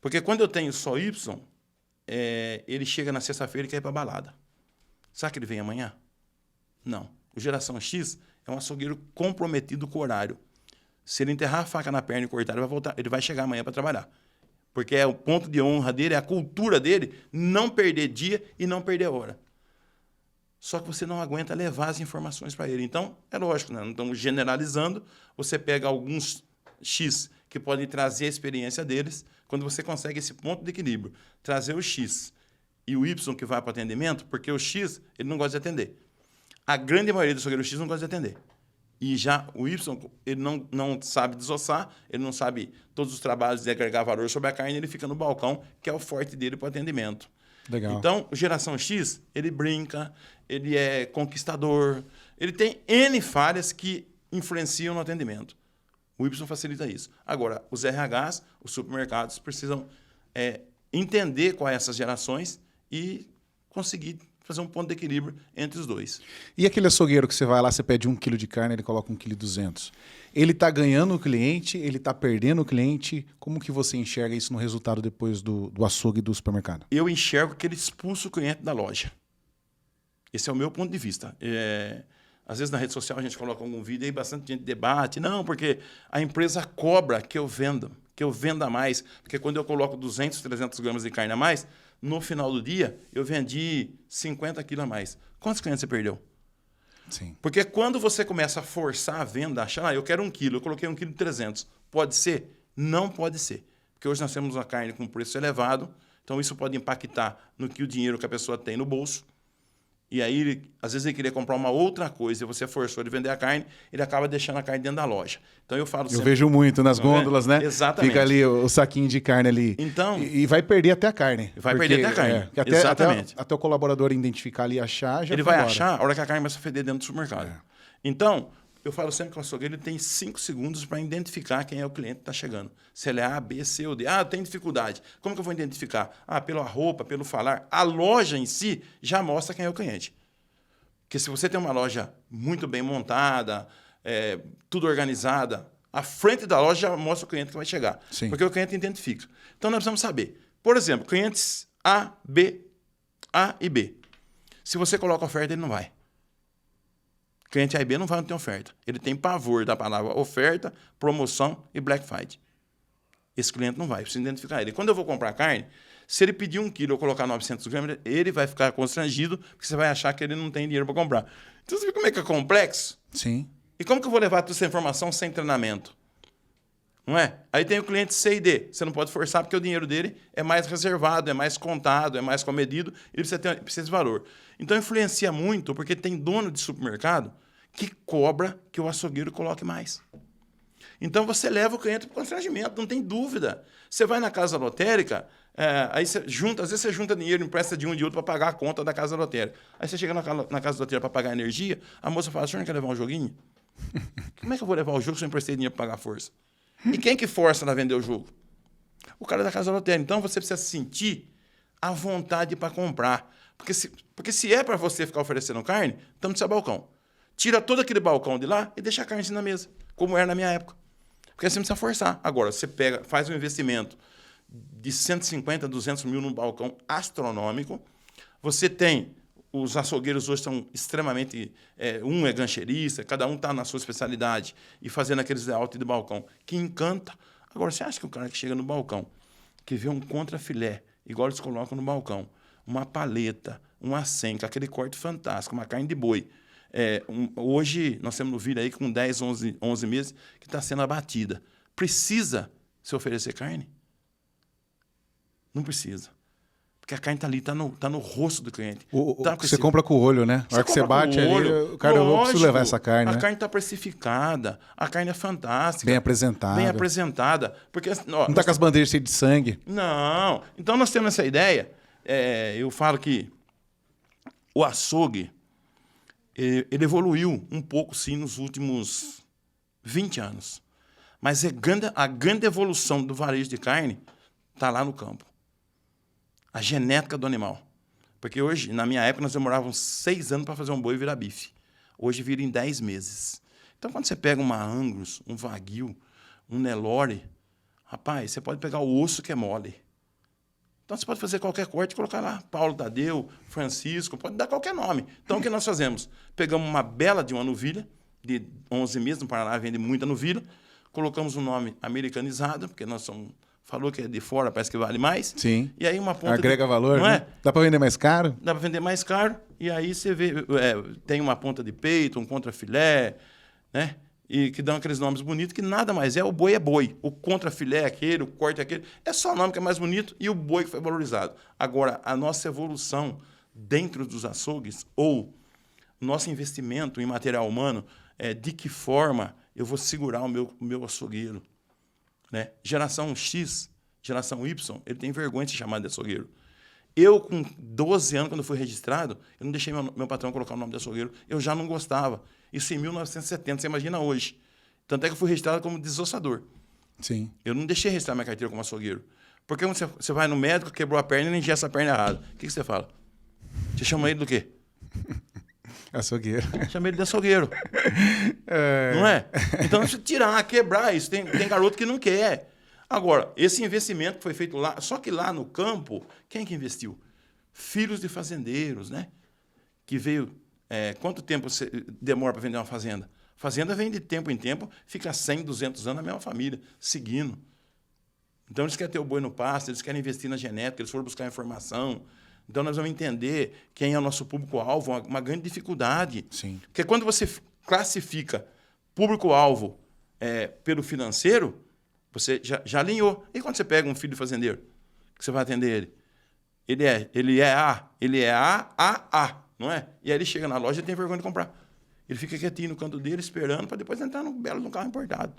Porque quando eu tenho só Y, ele chega na sexta-feira e quer ir para a balada. Será que ele vem amanhã? Não. O geração X é um açougueiro comprometido com o horário. Se ele enterrar a faca na perna e cortar, ele vai chegar amanhã para trabalhar. Porque é o ponto de honra dele, é a cultura dele, não perder dia e não perder hora. Só que você não aguenta levar as informações para ele. Então, é lógico, né? Não estamos generalizando. Você pega alguns X que podem trazer a experiência deles. Quando você consegue esse ponto de equilíbrio, trazer o X e o Y que vai para o atendimento, porque o X ele não gosta de atender. A grande maioria do açougueiro X não gosta de atender. E já o Y, ele não sabe desossar, ele não sabe todos os trabalhos de agregar valor sobre a carne, ele fica no balcão, que é o forte dele para o atendimento. Legal. Então, o geração X, ele brinca, ele é conquistador, ele tem N falhas que influenciam no atendimento. O Y facilita isso. Agora, os RHs, os supermercados, precisam entender quais são essas gerações e conseguir fazer um ponto de equilíbrio entre os dois. E aquele açougueiro que você vai lá, você pede 1 quilo de carne, ele coloca 1,2 kg. Ele está ganhando o cliente, ele está perdendo o cliente. Como que você enxerga isso no resultado depois do açougue do supermercado? Eu enxergo que ele expulsa o cliente da loja. Esse é o meu ponto de vista. Às vezes na rede social a gente coloca algum vídeo e bastante gente debate. Não, porque a empresa cobra que eu venda mais. Porque quando eu coloco 200, 300 gramas de carne a mais, no final do dia eu vendi 50 quilos a mais. Quantos clientes você perdeu? Sim. Porque quando você começa a forçar a venda, achar, eu quero 1 quilo, eu coloquei 1,3 kg. Pode ser? Não pode ser. Porque hoje nós temos uma carne com preço elevado, então isso pode impactar no que o dinheiro que a pessoa tem no bolso. E aí, às vezes, ele queria comprar uma outra coisa e você forçou ele vender a carne, ele acaba deixando a carne dentro da loja. Então, eu falo sempre... Eu vejo muito nas gôndolas, né? Exatamente. Fica ali o saquinho de carne ali. Então... E vai perder até a carne. Vai perder até a carne. Exatamente. Até o colaborador identificar ali e achar, já ele vai achar a hora que a carne começa a feder dentro do supermercado. Então, eu falo sempre que o açougueiro ele tem 5 segundos para identificar quem é o cliente que está chegando. Se ele é A, B, C ou D. Ah, tem dificuldade. Como que eu vou identificar? Ah, pela roupa, pelo falar. A loja em si já mostra quem é o cliente. Porque se você tem uma loja muito bem montada, tudo organizada, a frente da loja já mostra o cliente que vai chegar. Sim. Porque o cliente identifica. Então, nós precisamos saber. Por exemplo, clientes A e B. Se você coloca oferta, ele não vai. Cliente A e B não vai ter oferta. Ele tem pavor da palavra oferta, promoção e Black Friday. Esse cliente não vai, precisa identificar ele. Quando eu vou comprar carne, se ele pedir 1 quilo ou colocar 900 gramas, ele vai ficar constrangido, porque você vai achar que ele não tem dinheiro para comprar. Então, você vê como é que é complexo? Sim. E como que eu vou levar toda essa informação sem treinamento? Não é? Aí tem o cliente C e D. Você não pode forçar, porque o dinheiro dele é mais reservado, é mais contado, é mais comedido, ele precisa de valor. Então, influencia muito, porque tem dono de supermercado que cobra que o açougueiro coloque mais. Então, você leva o cliente para o constrangimento, não tem dúvida. Você vai na casa lotérica, aí você junta, às vezes você junta dinheiro, empresta de um e de outro para pagar a conta da casa lotérica. Aí você chega na casa lotérica para pagar a energia, a moça fala, o senhor não quer levar um joguinho? Como é que eu vou levar o jogo se eu emprestei dinheiro para pagar a força? E quem que força a vender o jogo? O cara da casa lotérica. Então, você precisa sentir a vontade para comprar. Porque se é para você ficar oferecendo carne, estamos no seu balcão. Tira todo aquele balcão de lá e deixa a carne assim na mesa, como era na minha época. Porque você não precisa forçar. Agora, você faz um investimento de 150, 200 mil num balcão astronômico. Você tem... Os açougueiros hoje são extremamente... um é gancheirista, cada um está na sua especialidade e fazendo aqueles layout de balcão que encanta. Agora, você acha que o cara que chega no balcão, que vê um contrafilé, igual eles colocam no balcão, uma paleta, uma senca, aquele corte fantástico, uma carne de boi. Hoje, nós temos no vídeo aí com 10, 11 meses que está sendo abatida. Precisa se oferecer carne? Não precisa. Porque a carne está ali, está no rosto do cliente. Você compra com o olho, né? Na hora que você bate ali, o cara, eu preciso levar essa carne. A carne está precificada, a carne é fantástica. Bem apresentada. Bem apresentada. Porque, não está com as bandeiras cheias de sangue. Não. Então, nós temos essa ideia. Eu falo que o açougue, ele evoluiu um pouco, sim, nos últimos 20 anos. Mas a grande evolução do varejo de carne está lá no campo. A genética do animal. Porque hoje, na minha época, nós demorávamos 6 anos para fazer um boi virar bife. Hoje vira em 10 meses. Então, quando você pega uma Angus, um Wagyu, um Nelore, rapaz, você pode pegar o osso que é mole. Então, você pode fazer qualquer corte e colocar lá Paulo Tadeu, Francisco, pode dar qualquer nome. Então, o que nós fazemos? Pegamos uma bela de uma novilha, de 11 meses, no Paraná vende muita novilha, colocamos um nome americanizado, porque nós somos... Falou que é de fora, parece que vale mais. Sim. E aí uma ponta... Agrega valor, não né? é? Dá para vender mais caro? Dá para vender mais caro. E aí você vê... tem uma ponta de peito, um contrafilé, né? E que dão aqueles nomes bonitos, que nada mais é. O boi é boi. O contrafilé é aquele, o corte é aquele. É só o nome que é mais bonito e o boi que foi valorizado. Agora, a nossa evolução dentro dos açougues ou nosso investimento em material humano, de que forma eu vou segurar o meu açougueiro? Né? Geração X, geração Y, ele tem vergonha de se chamar de açougueiro. Eu, com 12 anos, quando fui registrado, eu não deixei meu patrão colocar o nome de açougueiro. Eu já não gostava. Isso em 1970, você imagina hoje. Tanto é que eu fui registrado como desossador. Sim. Eu não deixei registrar minha carteira como açougueiro. Porque quando você vai no médico, quebrou a perna e ele engessa a perna errada. O que você fala? Você chama ele do quê? Açougueiro. Chama ele de açougueiro. Não é? Então, se tirar, quebrar isso. Tem garoto que não quer. Agora, esse investimento que foi feito lá, só que lá no campo, quem que investiu? Filhos de fazendeiros, né? Que veio... quanto tempo você demora para vender uma fazenda? Fazenda vem de tempo em tempo, fica 100, 200 anos na mesma família, seguindo. Então, eles querem ter o boi no pasto, eles querem investir na genética, eles foram buscar informação. Então, nós vamos entender quem é o nosso público-alvo, uma grande dificuldade. Sim. Porque quando você classifica público-alvo pelo financeiro, você já alinhou. E quando você pega um filho de fazendeiro, que você vai atender ele? Ele é A, não é? E aí ele chega na loja e tem vergonha de comprar. Ele fica quietinho no canto dele, esperando, para depois entrar num belo carro importado.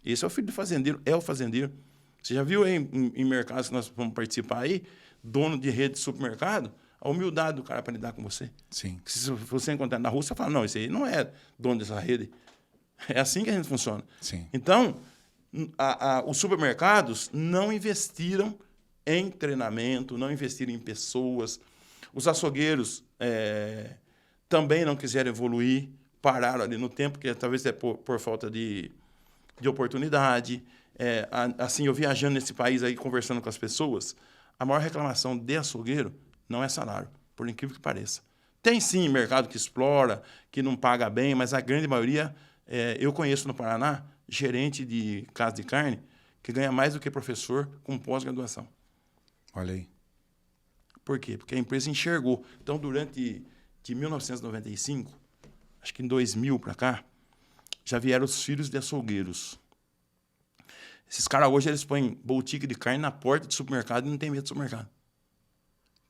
Esse é o filho do fazendeiro, é o fazendeiro. Você já viu aí em mercados que nós vamos participar aí, dono de rede de supermercado, a humildade do cara para lidar com você. Sim. Se você encontrar na rua, você fala, não, esse aí não é dono dessa rede. É assim que a gente funciona. Sim. Então, os supermercados não investiram em treinamento, não investiram em pessoas. Os açougueiros também não quiseram evoluir, pararam ali no tempo, que talvez por falta de oportunidade. Assim, eu viajando nesse país aí, conversando com as pessoas, a maior reclamação de açougueiro não é salário, por incrível que pareça. Tem sim mercado que explora, que não paga bem, mas a grande maioria, eu conheço no Paraná, gerente de casa de carne, que ganha mais do que professor com pós-graduação. Olha aí. Por quê? Porque a empresa enxergou. Então, de 1995, acho que em 2000 para cá, já vieram os filhos de açougueiros. Esses caras hoje, eles põem boutique de carne na porta do supermercado e não tem medo do supermercado.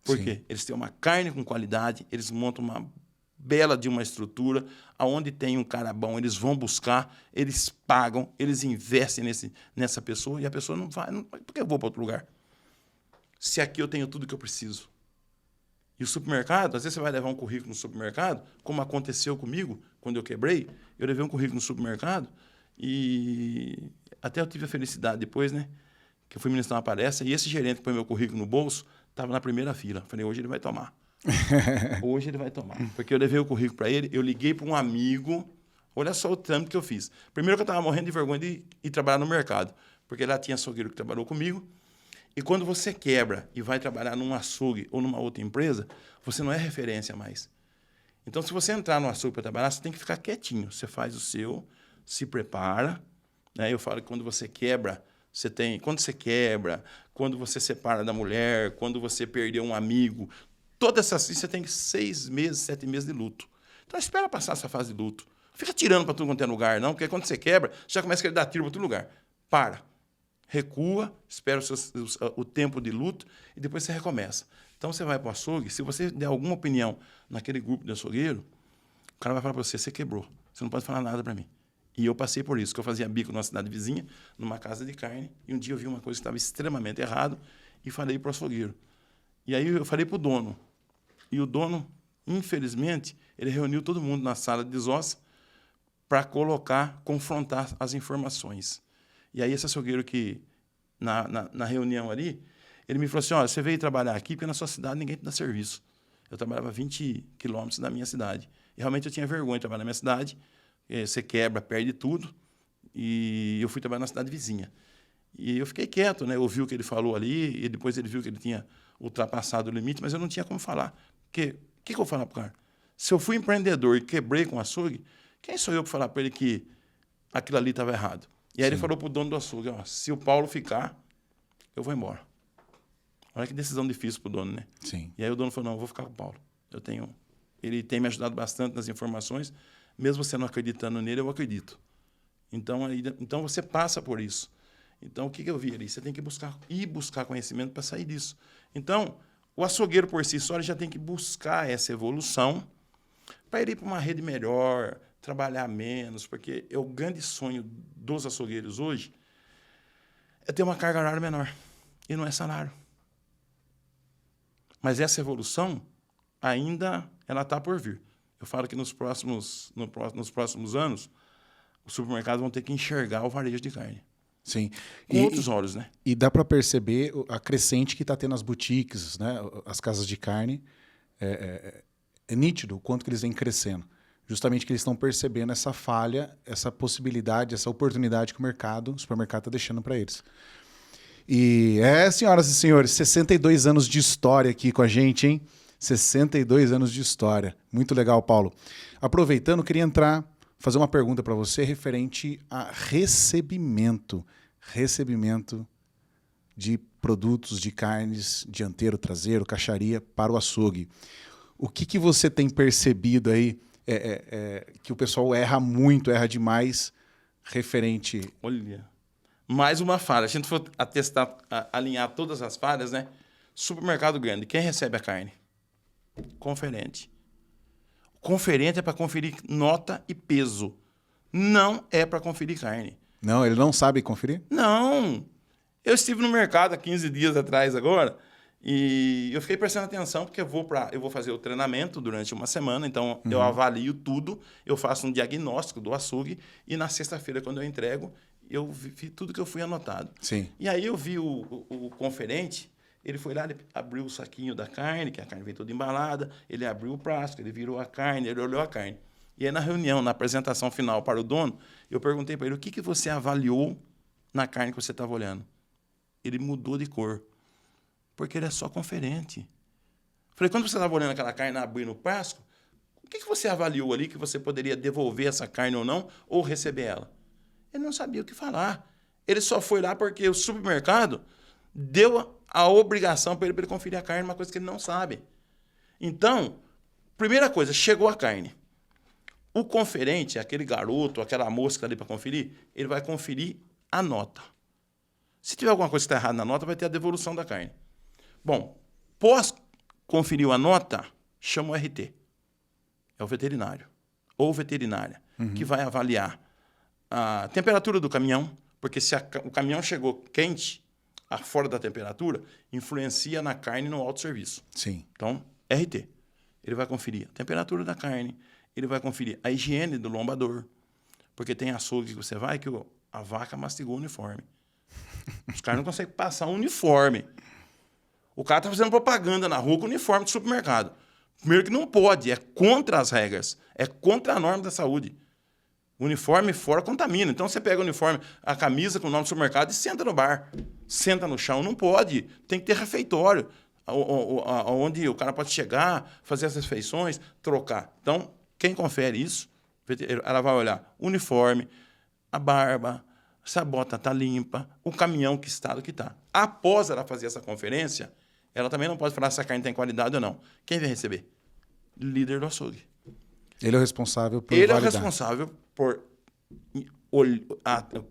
Por quê? Eles têm uma carne com qualidade, eles montam uma bela de uma estrutura, aonde tem um cara bom, eles vão buscar, eles pagam, eles investem nessa pessoa e a pessoa não vai. Por que eu vou para outro lugar? Se aqui eu tenho tudo que eu preciso. E o supermercado, às vezes você vai levar um currículo no supermercado, como aconteceu comigo, quando eu quebrei, eu levei um currículo no supermercado e até eu tive a felicidade depois, né, que eu fui ministrar uma palestra e esse gerente que põe meu currículo no bolso estava na primeira fila. Falei, hoje ele vai tomar. Hoje ele vai tomar. Porque eu levei o currículo para ele, eu liguei para um amigo, olha só o trâmite que eu fiz. Primeiro que eu estava morrendo de vergonha de ir trabalhar no mercado, porque lá tinha açougueiro que trabalhou comigo. E quando você quebra e vai trabalhar num açougue ou numa outra empresa, você não é referência mais. Então, se você entrar no açougue para trabalhar, você tem que ficar quietinho. Você faz o seu, se prepara. Né? Eu falo que quando você quebra, Quando você quebra, quando você separa da mulher, quando você perdeu um amigo, toda essa assim, você tem 6 meses, 7 meses de luto. Então espera passar essa fase de luto. Não fica tirando para tudo quanto é lugar, não, porque quando você quebra, já começa a querer dar tiro para todo lugar. Para. Recua, espera o tempo de luto e depois você recomeça. Então você vai para o açougue, se você der alguma opinião naquele grupo de açougueiro, o cara vai falar para você, você quebrou, você não pode falar nada para mim. E eu passei por isso, que eu fazia bico numa cidade vizinha, numa casa de carne, e um dia eu vi uma coisa que estava extremamente errado e falei para o açougueiro. E aí eu falei para o dono. E o dono, infelizmente, ele reuniu todo mundo na sala de desossa para confrontar as informações. E aí esse açougueiro que, na reunião ali, ele me falou assim, olha, você veio trabalhar aqui porque na sua cidade ninguém te dá serviço. Eu trabalhava a 20 quilômetros da minha cidade. E realmente eu tinha vergonha de trabalhar na minha cidade. Você quebra, perde tudo. E eu fui trabalhar na cidade vizinha. E eu fiquei quieto, né? Eu ouvi o que ele falou ali, e depois ele viu que ele tinha ultrapassado o limite, mas eu não tinha como falar. Porque, o que eu vou falar para o cara? Se eu fui empreendedor e quebrei com o açougue, quem sou eu para falar para ele que aquilo ali estava errado? E aí ele falou para o dono do açougue, ó, se o Paulo ficar, eu vou embora. Olha que decisão difícil para o dono, né? Sim. E aí o dono falou, não, eu vou ficar com o Paulo. Ele tem me ajudado bastante nas informações, mesmo você não acreditando nele, eu acredito. Então você passa por isso. Então, o que eu vi ali? Você tem que buscar conhecimento para sair disso. Então, o açougueiro por si só ele já tem que buscar essa evolução para ele ir para uma rede melhor, trabalhar menos, porque o grande sonho dos açougueiros hoje é ter uma carga horária menor, e não é salário. Mas essa evolução ainda ela está por vir. Eu falo que nos próximos anos, os supermercados vão ter que enxergar o varejo de carne. Sim. Com outros olhos, né? E dá para perceber a crescente que está tendo as boutiques, né? As casas de carne. É nítido o quanto que eles vêm crescendo. Justamente que eles estão percebendo essa falha, essa possibilidade, essa oportunidade que o supermercado está deixando para eles. E senhoras e senhores, 62 anos de história aqui com a gente, hein? 62 anos de história. Muito legal, Paulo. Aproveitando, queria fazer uma pergunta para você referente a recebimento de produtos de carnes, dianteiro, traseiro, caixaria para o açougue. O que você tem percebido aí que o pessoal erra muito, erra demais referente... Olha, mais uma falha. Se a gente for alinhar todas as falhas, né? Supermercado grande, quem recebe a carne? Conferente. Conferente é para conferir nota e peso. Não é para conferir carne. Não, ele não sabe conferir? Não. Eu estive no mercado há 15 dias atrás agora e eu fiquei prestando atenção porque eu vou fazer o treinamento durante uma semana, então eu avalio tudo, eu faço um diagnóstico do açougue e na sexta-feira, quando eu entrego, eu vi tudo que eu fui anotado. Sim. E aí eu vi o conferente. Ele foi lá, ele abriu o saquinho da carne, que a carne vem toda embalada, ele abriu o plástico, ele virou a carne, ele olhou a carne. E aí, na reunião, na apresentação final para o dono, eu perguntei para ele, o que você avaliou na carne que você estava olhando? Ele mudou de cor, porque ele é só conferente. Falei, quando você estava olhando aquela carne abrindo o plástico, o que você avaliou ali que você poderia devolver essa carne ou não, ou receber ela? Ele não sabia o que falar. Ele só foi lá porque o supermercado deu a obrigação para ele conferir a carne, uma coisa que ele não sabe. Então, primeira coisa, chegou a carne. O conferente, aquele garoto, aquela moça que está ali para conferir, ele vai conferir a nota. Se tiver alguma coisa que está errada na nota, vai ter a devolução da carne. Bom, pós conferir a nota, chama o RT. É o veterinário ou veterinária, que vai avaliar a temperatura do caminhão, porque se o caminhão chegou quente, fora da temperatura, influencia na carne no autosserviço. Sim. Então, RT. Ele vai conferir a temperatura da carne, ele vai conferir a higiene do lombador, porque tem açougue que você vai que a vaca mastigou o uniforme. Os caras não conseguem passar um uniforme. O cara está fazendo propaganda na rua com o uniforme do supermercado. Primeiro que não pode, é contra as regras, é contra a norma da saúde. O uniforme fora contamina. Então, você pega o uniforme, a camisa com o nome do supermercado e senta no bar. Senta no chão. Não pode. Tem que ter refeitório, onde o cara pode chegar, fazer as refeições, trocar. Então, quem confere isso, ela vai olhar o uniforme, a barba, se a bota está limpa, o caminhão que estado que está. Após ela fazer essa conferência, ela também não pode falar se a carne tem qualidade ou não. Quem vai receber? Líder do açougue. Ele é o responsável por Ele validar. é o responsável por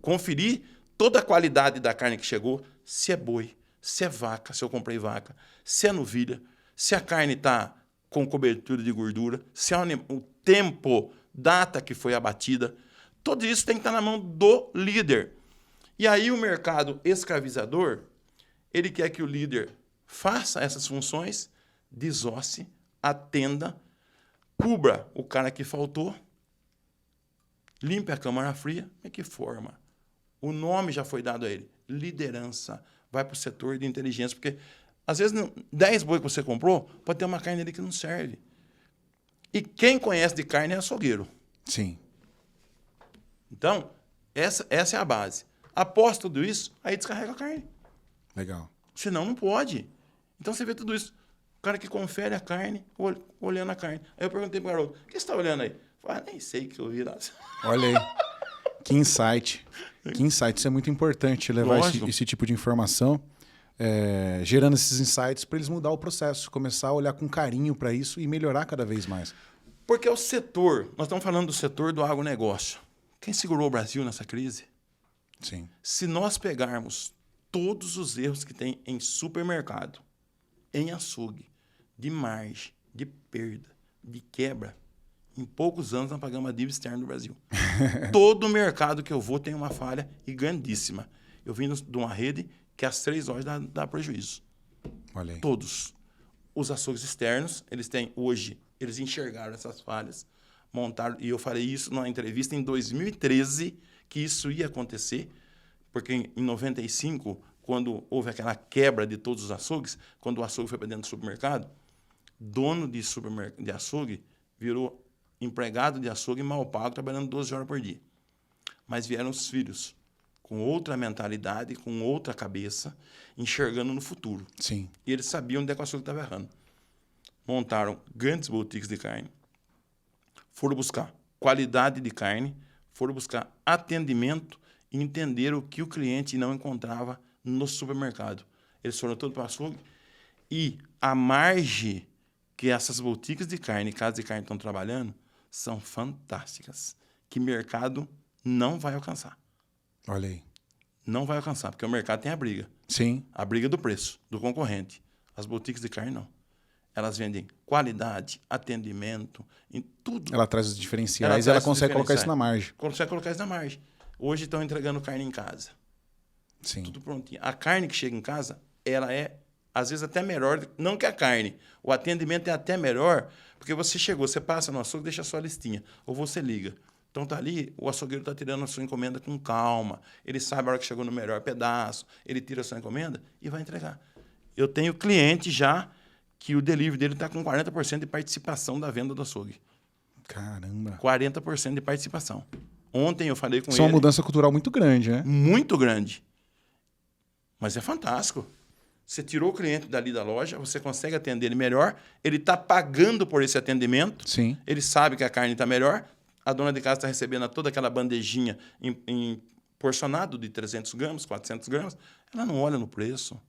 conferir toda a qualidade da carne que chegou, se é boi, se é vaca, se eu comprei vaca, se é novilha, se a carne está com cobertura de gordura, se é o tempo, data que foi abatida. Tudo isso tem que estar na mão do líder. E aí o mercado escravizador, ele quer que o líder faça essas funções, desosse, atenda, cubra o cara que faltou, limpe a câmara fria. É que forma? O nome já foi dado a ele. Liderança. Vai para o setor de inteligência. Porque, às vezes, 10 boi que você comprou, pode ter uma carne ali que não serve. E quem conhece de carne é açougueiro. Sim. Então, essa é a base. Após tudo isso, aí descarrega a carne. Legal. Senão, não pode. Então, você vê tudo isso. O cara que confere a carne, olhando a carne. Aí eu perguntei para o garoto, o que você está olhando aí? Eu falei, nem sei o que eu vi lá. Olha aí. Que insight. Que insight. Isso é muito importante, levar esse tipo de informação, gerando esses insights para eles mudar o processo, começar a olhar com carinho para isso e melhorar cada vez mais. Porque é o setor, nós estamos falando do setor do agronegócio. Quem segurou o Brasil nessa crise? Sim. Se nós pegarmos todos os erros que tem em supermercado, em açougue, de margem, de perda, de quebra, em poucos anos nós pagamos a dívida externa do Brasil. Todo mercado que eu vou tem uma falha e grandíssima. Eu vim de uma rede que às 3 horas dá prejuízo. Olha aí. Todos. Os açougues externos, eles têm hoje, eles enxergaram essas falhas, montaram, e eu falei isso numa entrevista em 2013, que isso ia acontecer, porque em 95, quando houve aquela quebra de todos os açougues, quando o açougue foi para dentro do supermercado, dono de açougue virou empregado de açougue mal pago, trabalhando 12 horas por dia. Mas vieram os filhos, com outra mentalidade, com outra cabeça, enxergando no futuro. Sim. E eles sabiam onde é que o açougue estava errando. Montaram grandes boutiques de carne, foram buscar qualidade de carne, foram buscar atendimento e entenderam o que o cliente não encontrava no supermercado. Eles foram todos para o açougue e a margem que essas boutiques de carne, casas de carne estão trabalhando, são fantásticas, que mercado não vai alcançar. Olha aí. Não vai alcançar, porque o mercado tem a briga. Sim. A briga do preço, do concorrente. As boutiques de carne, não. Elas vendem qualidade, atendimento, em tudo. Ela traz os diferenciais e ela consegue colocar isso na margem. Consegue colocar isso na margem. Hoje estão entregando carne em casa. Sim. Tudo prontinho. A carne que chega em casa, ela é, às vezes, até melhor. Não que a carne. O atendimento é até melhor, porque você chegou, você passa no açougue, deixa a sua listinha. Ou você liga. Então tá ali, o açougueiro está tirando a sua encomenda com calma. Ele sabe a hora que chegou no melhor pedaço. Ele tira a sua encomenda e vai entregar. Eu tenho cliente já que o delivery dele está com 40% de participação da venda do açougue. Caramba. 40% de participação. Ontem eu falei com ele... Isso é uma mudança cultural muito grande, né? Muito grande. Mas é fantástico. Você tirou o cliente dali da loja, você consegue atender ele melhor, ele está pagando por esse atendimento, Sim. Ele sabe que a carne está melhor, a dona de casa está recebendo toda aquela bandejinha em porcionado de 300 gramas, 400 gramas, ela não olha no preço.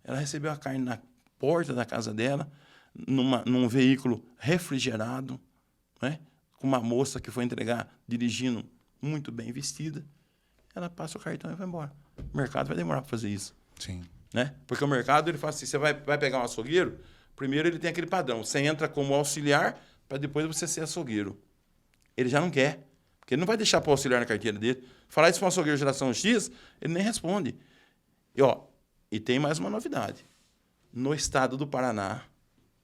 Ela recebeu a carne na porta da casa dela, num veículo refrigerado, né? Com uma moça que foi entregar dirigindo muito bem vestida. Ela passa o cartão e vai embora. O mercado vai demorar para fazer isso. Sim. Né? Porque o mercado, ele fala assim, você vai pegar um açougueiro, primeiro ele tem aquele padrão, você entra como auxiliar para depois você ser açougueiro. Ele já não quer, porque ele não vai deixar para o auxiliar na carteira dele. Falar isso para um açougueiro geração X, ele nem responde. E tem mais uma novidade. No estado do Paraná,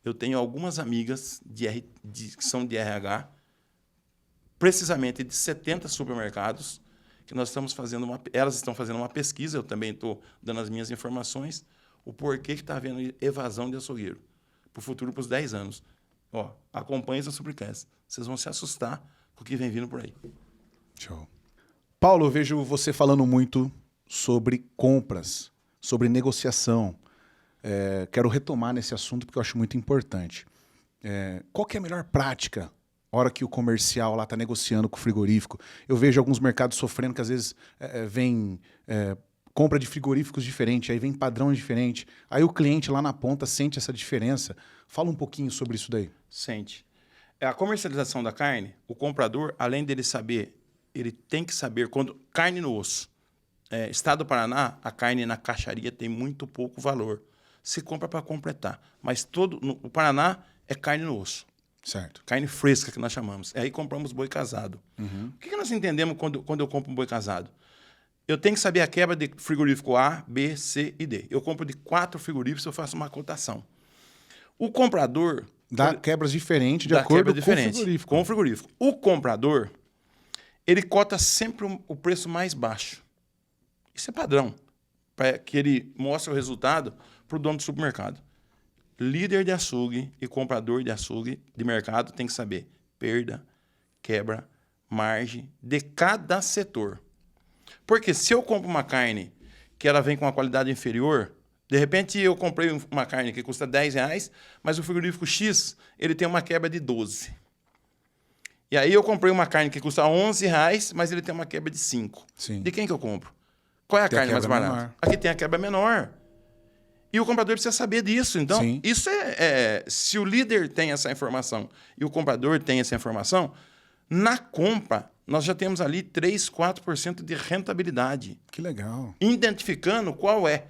eu tenho algumas amigas que são de RH, precisamente de 70 supermercados, que nós estamos fazendo elas estão fazendo uma pesquisa, eu também estou dando as minhas informações, o porquê que está havendo evasão de açougueiro, para o futuro, para os 10 anos. Acompanhe essa Supercast. Vocês vão se assustar com o que vem vindo por aí. Show. Paulo, eu vejo você falando muito sobre compras, sobre negociação. Quero retomar nesse assunto porque eu acho muito importante. Qual que é a melhor prática A hora que o comercial lá tá negociando com o frigorífico. Eu vejo alguns mercados sofrendo que às vezes vem compra de frigoríficos diferente, aí vem padrão diferente. Aí o cliente lá na ponta sente essa diferença. Fala um pouquinho sobre isso daí. Sente. A comercialização da carne, o comprador, além dele saber, ele tem que saber quando carne no osso. Estado do Paraná, a carne na caixaria tem muito pouco valor. Se compra para completar. Mas o Paraná é carne no osso. Certo. Carne fresca, que nós chamamos. Aí compramos boi casado. Uhum. O que nós entendemos quando eu compro um boi casado? Eu tenho que saber a quebra de frigorífico A, B, C e D. Eu compro de 4 frigoríficos, eu faço uma cotação. O comprador... Dá quebras diferentes de acordo com o frigorífico. Com o frigorífico. O comprador, ele cota sempre o preço mais baixo. Isso é padrão. Para que ele mostre o resultado para o dono do supermercado. Líder de açougue e comprador de açougue de mercado tem que saber perda, quebra, margem de cada setor. Porque se eu compro uma carne que ela vem com uma qualidade inferior, de repente eu comprei uma carne que custa R$10, mas o frigorífico X ele tem uma quebra de 12. E aí eu comprei uma carne que custa R$11, mas ele tem uma quebra de 5. Sim. De quem que eu compro? Qual é a carne mais barata? Menor. Aqui tem a quebra menor. E o comprador precisa saber disso. Então, sim, isso se o líder tem essa informação e o comprador tem essa informação, na compra, nós já temos ali 3, 4% de rentabilidade. Que legal. Identificando qual é.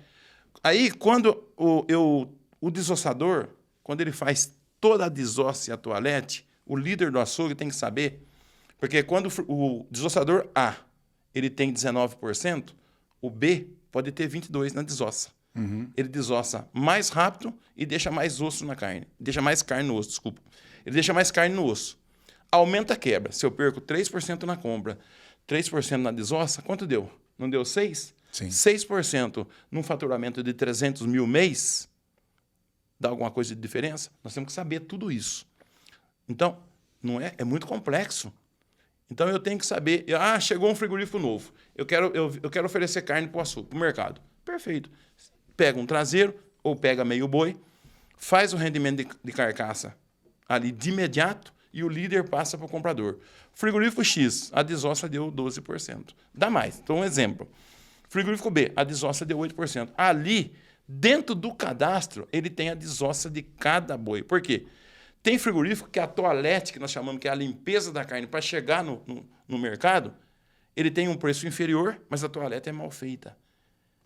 Aí, quando o desossador, quando ele faz toda a desossa e a toalete, o líder do açougue tem que saber, porque quando o desossador A ele tem 19%, o B pode ter 22% na desossa. Uhum. Ele desossa mais rápido e deixa mais osso na carne. Deixa mais carne no osso, desculpa. Ele deixa mais carne no osso. Aumenta a quebra. Se eu perco 3% na compra, 3% na desossa, quanto deu? Não deu 6%? Sim. 6% num faturamento de 300 mil mês, dá alguma coisa de diferença? Nós temos que saber tudo isso. Então, não é muito complexo. Então, eu tenho que saber... chegou um frigorífico novo. Eu quero oferecer carne para o açougue, para o mercado. Perfeito. Pega um traseiro ou pega meio boi, faz o rendimento de carcaça ali de imediato e o líder passa para o comprador. Frigorífico X, a desossa deu 12%. Dá mais. Então, um exemplo. Frigorífico B, a desossa deu 8%. Ali, dentro do cadastro, ele tem a desossa de cada boi. Por quê? Tem frigorífico que a toalete, que nós chamamos que é a limpeza da carne, para chegar no mercado, ele tem um preço inferior, mas a toalete é mal feita.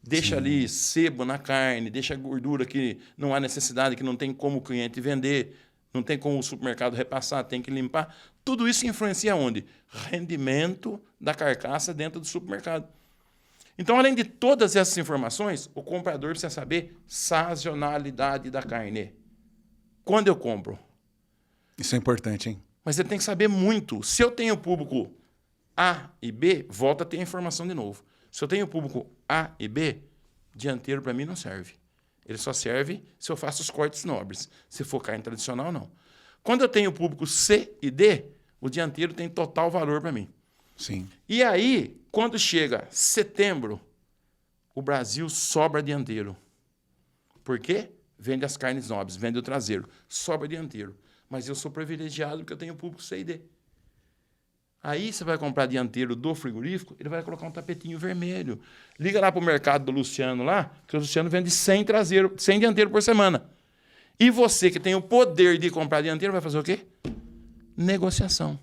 Deixa ali sebo na carne, deixa gordura que não há necessidade, que não tem como o cliente vender, não tem como o supermercado repassar, tem que limpar. Tudo isso influencia onde? Rendimento da carcaça dentro do supermercado. Então, além de todas essas informações, o comprador precisa saber sazonalidade da carne. Quando eu compro? Isso é importante, hein? Mas ele tem que saber muito. Se eu tenho público A e B, volta a ter a informação de novo. Se eu tenho público A e B, dianteiro para mim não serve. Ele só serve se eu faço os cortes nobres. Se for carne tradicional, não. Quando eu tenho público C e D, o dianteiro tem total valor para mim. Sim. E aí, quando chega setembro, o Brasil sobra dianteiro. Por quê? Vende as carnes nobres, vende o traseiro. Sobra dianteiro. Mas eu sou privilegiado porque eu tenho público C e D. Aí você vai comprar dianteiro do frigorífico, ele vai colocar um tapetinho vermelho. Liga lá para o mercado do Luciano lá, que o Luciano vende 100 dianteiro por semana. E você que tem o poder de comprar dianteiro vai fazer o quê? Negociação.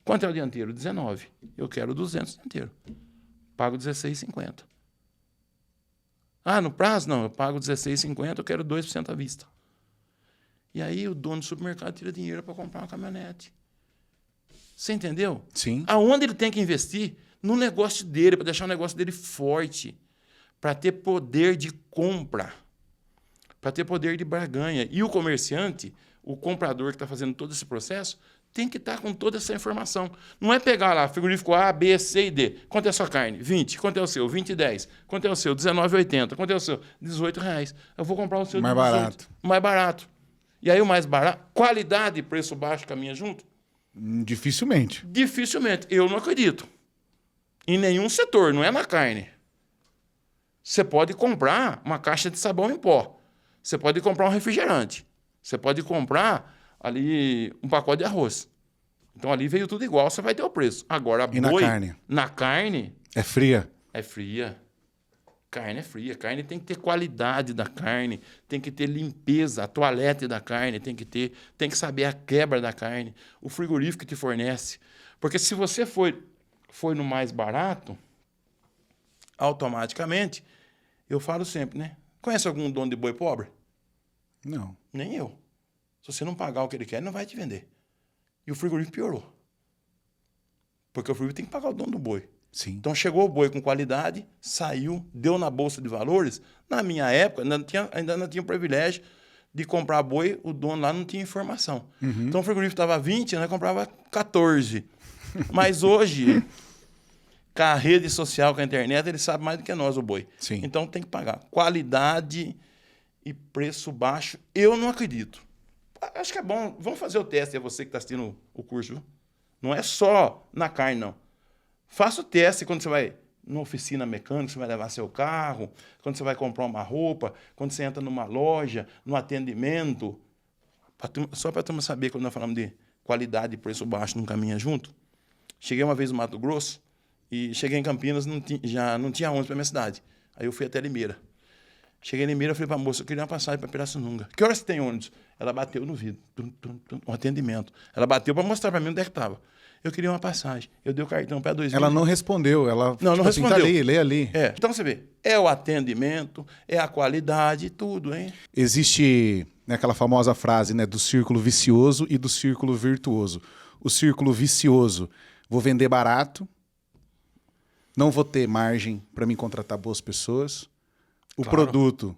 Quanto é o dianteiro? 19. Eu quero 200 dianteiro. Pago 16,50. No prazo? Não, eu pago 16,50, eu quero 2% à vista. E aí o dono do supermercado tira dinheiro para comprar uma caminhonete. Você entendeu? Sim. Aonde ele tem que investir? No negócio dele, para deixar o negócio dele forte, para ter poder de compra, para ter poder de barganha. E o comerciante, o comprador que está fazendo todo esse processo, tem que estar com toda essa informação. Não é pegar lá frigorífico A, B, C e D. Quanto é a sua carne? 20. Quanto é o seu? 20,10. Quanto é o seu? 19,80. Quanto é o seu? R$18. Eu vou comprar o seu de mais 18. barato. Mais barato. E aí o mais barato, qualidade e preço baixo caminha junto? Dificilmente. Dificilmente. Eu não acredito. Em nenhum setor, não é na carne. Você pode comprar uma caixa de sabão em pó. Você pode comprar um refrigerante. Você pode comprar ali um pacote de arroz. Então ali veio tudo igual, você vai ter o preço. Agora, E boi, na carne? na carne É fria? é fria. Carne é fria. Carne tem que ter qualidade da carne, tem que ter limpeza, a toalete da carne tem que ter, tem que saber a quebra da carne, o frigorífico que te fornece. Porque se você foi no mais barato, automaticamente, eu falo sempre, né? Conhece algum dono de boi pobre? Não. Nem eu. Se você não pagar o que ele quer, ele não vai te vender. E o frigorífico piorou. Porque o frigorífico tem que pagar o dono do boi. Sim. Então chegou o boi com qualidade, saiu, deu na Bolsa de Valores. Na minha época, ainda não tinha o privilégio de comprar boi, o dono lá não tinha informação. Então o frigorífico estava 20, nós comprava 14. Mas hoje, com a rede social, com a internet, ele sabe mais do que nós, o boi. Sim. Então tem que pagar. Qualidade e preço baixo, eu não acredito. Acho que é bom. Vamos fazer o teste, é você que está assistindo o curso. Viu? Não é só na carne, não. Faça o teste quando você vai numa oficina mecânica, você vai levar seu carro, quando você vai comprar uma roupa, quando você entra numa loja, no atendimento. Só para a turma saber, quando nós falamos de qualidade e preço baixo, não caminha junto. Cheguei uma vez no Mato Grosso e cheguei em Campinas, já não tinha ônibus para minha cidade. Aí eu fui até Limeira. Cheguei em Limeira, eu falei para a moça, eu queria uma passagem para Pirassununga. Que horas tem ônibus? Ela bateu no vidro, um atendimento. Ela bateu para mostrar para mim onde é que estava. Eu queria uma passagem. Eu dei o cartão para 2 Ela não respondeu. Ela não assim, respondeu. Tá ali, lê ali. É. Então você vê, é o atendimento, é a qualidade, tudo, hein? Existe, né, aquela famosa frase, né, do círculo vicioso e do círculo virtuoso. O círculo vicioso, vou vender barato, não vou ter margem para me contratar boas pessoas. O Claro. produto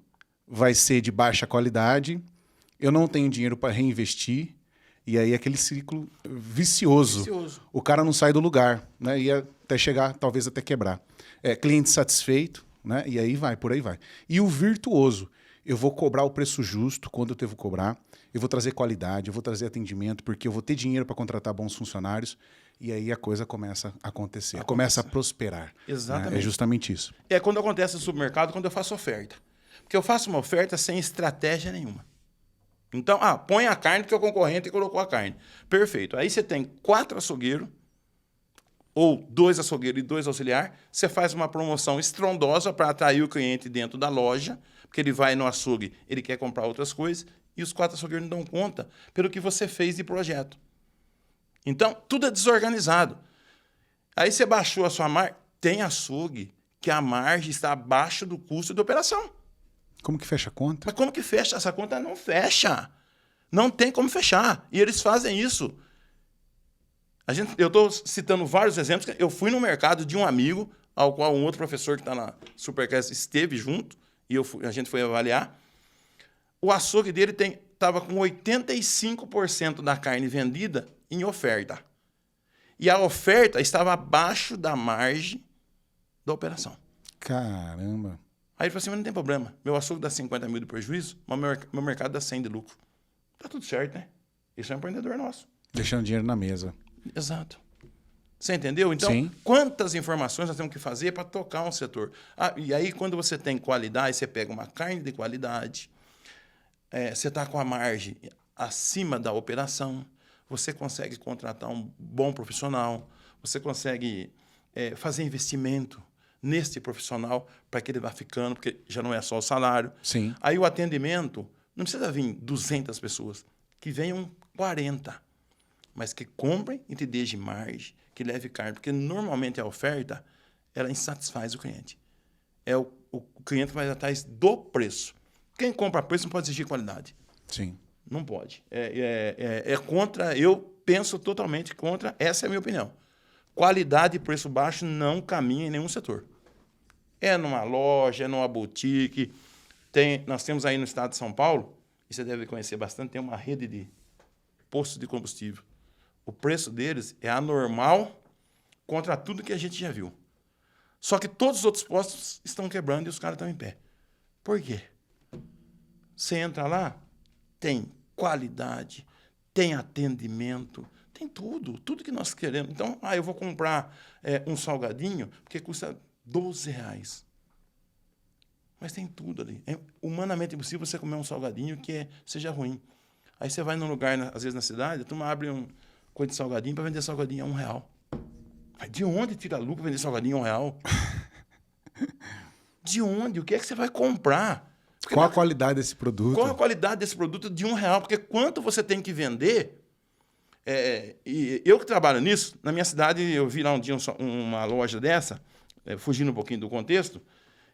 vai ser de baixa qualidade, eu não tenho dinheiro para reinvestir, e aí aquele ciclo vicioso. O cara não sai do lugar, né? E até chegar, talvez até quebrar. Cliente satisfeito, né? E aí vai, por aí vai. E o virtuoso, eu vou cobrar o preço justo quando eu devo cobrar, eu vou trazer qualidade, eu vou trazer atendimento, porque eu vou ter dinheiro para contratar bons funcionários, e aí a coisa começa a acontecer, começa a prosperar. Exatamente. Né? É justamente isso. É quando acontece no supermercado, quando eu faço oferta. Porque eu faço uma oferta sem estratégia nenhuma. Então, põe a carne porque o concorrente colocou a carne. Perfeito. Aí você tem 4 açougueiros, ou 2 açougueiros e 2 auxiliares, você faz uma promoção estrondosa para atrair o cliente dentro da loja, porque ele vai no açougue, ele quer comprar outras coisas, e os 4 açougueiros não dão conta pelo que você fez de projeto. Então, tudo é desorganizado. Aí você baixou a sua margem, tem açougue que a margem está abaixo do custo de operação. Como que fecha a conta? Mas como que fecha? Essa conta não fecha. Não tem como fechar. E eles fazem isso. Eu estou citando vários exemplos. Eu fui no mercado de um amigo, ao qual um outro professor que está na Supercast esteve junto, e a gente foi avaliar. O açougue dele estava com 85% da carne vendida em oferta. E a oferta estava abaixo da margem da operação. Caramba. Aí ele falou assim, mas não tem problema. Meu açougue dá 50 mil de prejuízo, mas meu mercado dá 100 de lucro. Tá tudo certo, né? Isso é um empreendedor nosso. Deixando dinheiro na mesa. Exato. Você entendeu? Então, Sim. Quantas informações nós temos que fazer para tocar um setor? E aí, quando você tem qualidade, você pega uma carne de qualidade, você está com a margem acima da operação, você consegue contratar um bom profissional, você consegue fazer investimento neste profissional para que ele vá ficando, porque já não é só o salário. Sim. Aí o atendimento, não precisa vir 200 pessoas, que venham 40, mas que comprem e te deixem margem, que leve carne, porque normalmente a oferta, ela insatisfaz o cliente. É o cliente que vai atrás do preço. Quem compra preço não pode exigir qualidade. Sim. Não pode. É contra, eu penso totalmente contra, essa é a minha opinião. Qualidade e preço baixo não caminham em nenhum setor. É numa loja, é numa boutique. Nós temos aí no estado de São Paulo, e você deve conhecer bastante, tem uma rede de postos de combustível. O preço deles é anormal contra tudo que a gente já viu. Só que todos os outros postos estão quebrando e os caras estão em pé. Por quê? Você entra lá, tem qualidade, tem atendimento, tem tudo que nós queremos. Então, eu vou comprar um salgadinho, porque custa R$12. Mas tem tudo ali. É humanamente impossível você comer um salgadinho que seja ruim. Aí você vai num lugar, às vezes na cidade, a turma abre coisa de salgadinho para vender salgadinho a R$1. Mas de onde tira lucro para vender salgadinho a R$1? De onde? O que é que você vai comprar? Porque qual a qualidade desse produto? Qual a qualidade desse produto de R$1? Porque quanto você tem que vender... e eu que trabalho nisso, na minha cidade, eu vi lá um dia uma loja dessa, fugindo um pouquinho do contexto,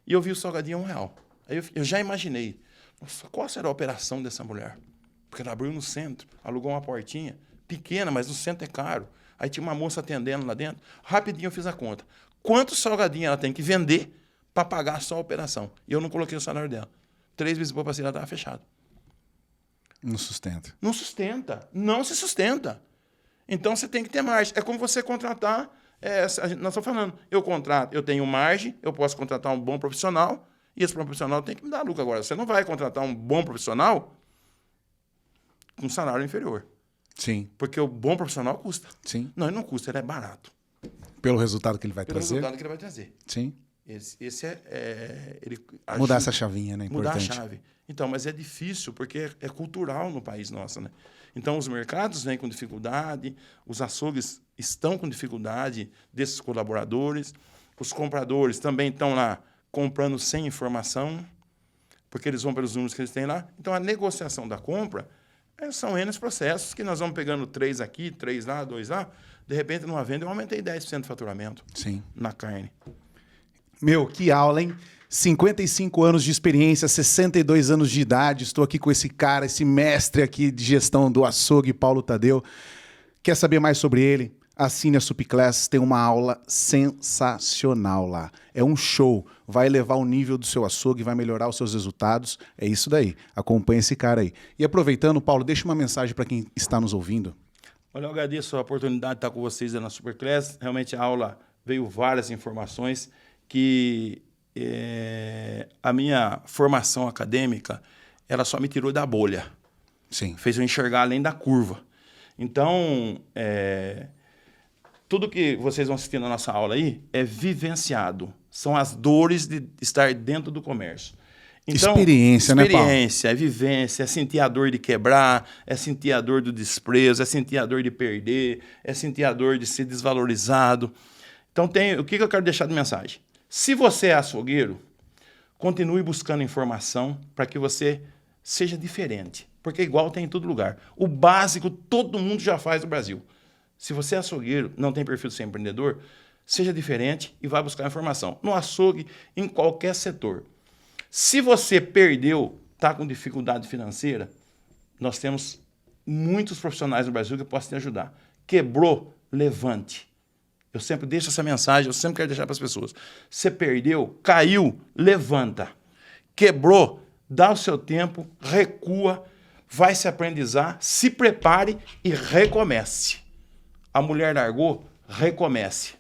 e eu vi o salgadinho a R$1. Aí eu já imaginei, nossa, qual será a operação dessa mulher? Porque ela abriu no centro, alugou uma portinha, pequena, mas no centro é caro. Aí tinha uma moça atendendo lá dentro. Rapidinho eu fiz a conta. Quantos salgadinhos ela tem que vender para pagar só a operação? E eu não coloquei o salário dela. 3 vezes por passeio ela estava fechada. Não sustenta. Não sustenta. Não se sustenta. Então você tem que ter margem. É como você contratar. Nós estamos falando, eu tenho margem, eu posso contratar um bom profissional, e esse profissional tem que me dar lucro. Agora, você não vai contratar um bom profissional com salário inferior. Sim. Porque o bom profissional custa. Sim. Não, ele não custa, ele é barato. Pelo resultado que ele vai Pelo trazer? resultado que ele vai trazer. Sim. Esse ele mudar essa chavinha, né? Mudar Importante. a chave. Então, mas é difícil, porque é cultural no país nosso, né? Então, os mercados vêm com dificuldade, os açougues estão com dificuldade desses colaboradores, os compradores também estão lá comprando sem informação, porque eles vão pelos números que eles têm lá. Então, a negociação da compra são N processos que nós vamos pegando 3 aqui, 3 lá, 2 lá. De repente, numa venda, eu aumentei 10% do faturamento. Sim. Na carne. Meu, que aula, hein? 55 anos de experiência, 62 anos de idade. Estou aqui com esse cara, esse mestre aqui de gestão do açougue, Paulo Tadeu. Quer saber mais sobre ele? Assine a Supiclass, tem uma aula sensacional lá. É um show, vai elevar o nível do seu açougue, vai melhorar os seus resultados. É isso daí, acompanha esse cara aí. E aproveitando, Paulo, deixa uma mensagem para quem está nos ouvindo. Olha, eu agradeço a oportunidade de estar com vocês na Superclass. Realmente a aula veio várias informações que a minha formação acadêmica, ela só me tirou da bolha. Sim. Fez eu enxergar além da curva. Então, tudo que vocês vão assistir na nossa aula aí é vivenciado. São as dores de estar dentro do comércio. Então, experiência, né, Paulo? Experiência, é vivência, é sentir a dor de quebrar, é sentir a dor do desprezo, é sentir a dor de perder, é sentir a dor de ser desvalorizado. Então, o que eu quero deixar de mensagem? Se você é açougueiro, continue buscando informação para que você seja diferente. Porque igual tem em todo lugar. O básico todo mundo já faz no Brasil. Se você é açougueiro, não tem perfil de ser empreendedor, seja diferente e vá buscar informação. No açougue, em qualquer setor. Se você perdeu, está com dificuldade financeira, nós temos muitos profissionais no Brasil que possam te ajudar. Quebrou, levante. Eu sempre deixo essa mensagem, eu sempre quero deixar para as pessoas. Você perdeu, caiu, levanta. Quebrou, dá o seu tempo, recua, vai se aprendizar, se prepare e recomece. A mulher largou, recomece.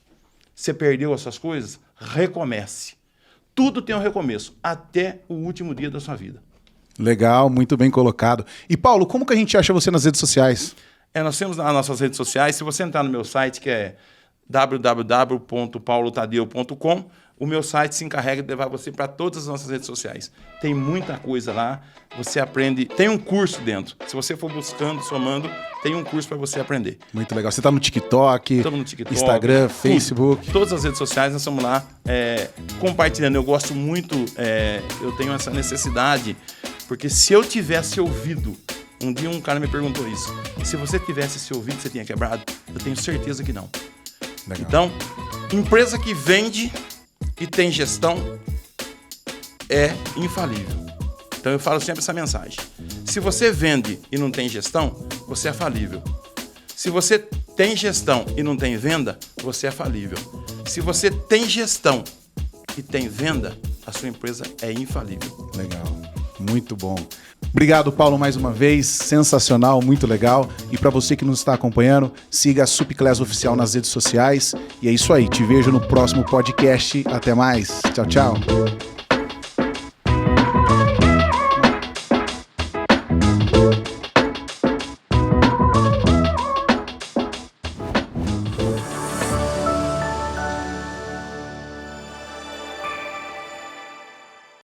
Você perdeu as suas coisas, recomece. Tudo tem um recomeço, até o último dia da sua vida. Legal, muito bem colocado. E, Paulo, como que a gente acha você nas redes sociais? Nós temos nas nossas redes sociais, se você entrar no meu site, que é www.paulotadeu.com, o meu site se encarrega de levar você para todas as nossas redes sociais. Tem muita coisa lá, você aprende, tem um curso dentro. Se você for buscando, somando, tem um curso para você aprender. Muito legal. Você está no TikTok, Instagram, Facebook. Todas as redes sociais, nós estamos lá compartilhando. Eu gosto muito, eu tenho essa necessidade, porque se eu tivesse ouvido, um dia um cara me perguntou isso, se você tivesse esse ouvido, você tinha quebrado? Eu tenho certeza que não. Legal. Então, empresa que vende e tem gestão é infalível. Então eu falo sempre essa mensagem. Se você vende e não tem gestão, você é falível. Se você tem gestão e não tem venda, você é falível. Se você tem gestão e tem venda, a sua empresa é infalível. Legal. Muito bom. Obrigado, Paulo, mais uma vez. Sensacional, muito legal. E para você que nos está acompanhando, siga a Supiclass Oficial nas redes sociais. E é isso aí. Te vejo no próximo podcast. Até mais. Tchau, tchau.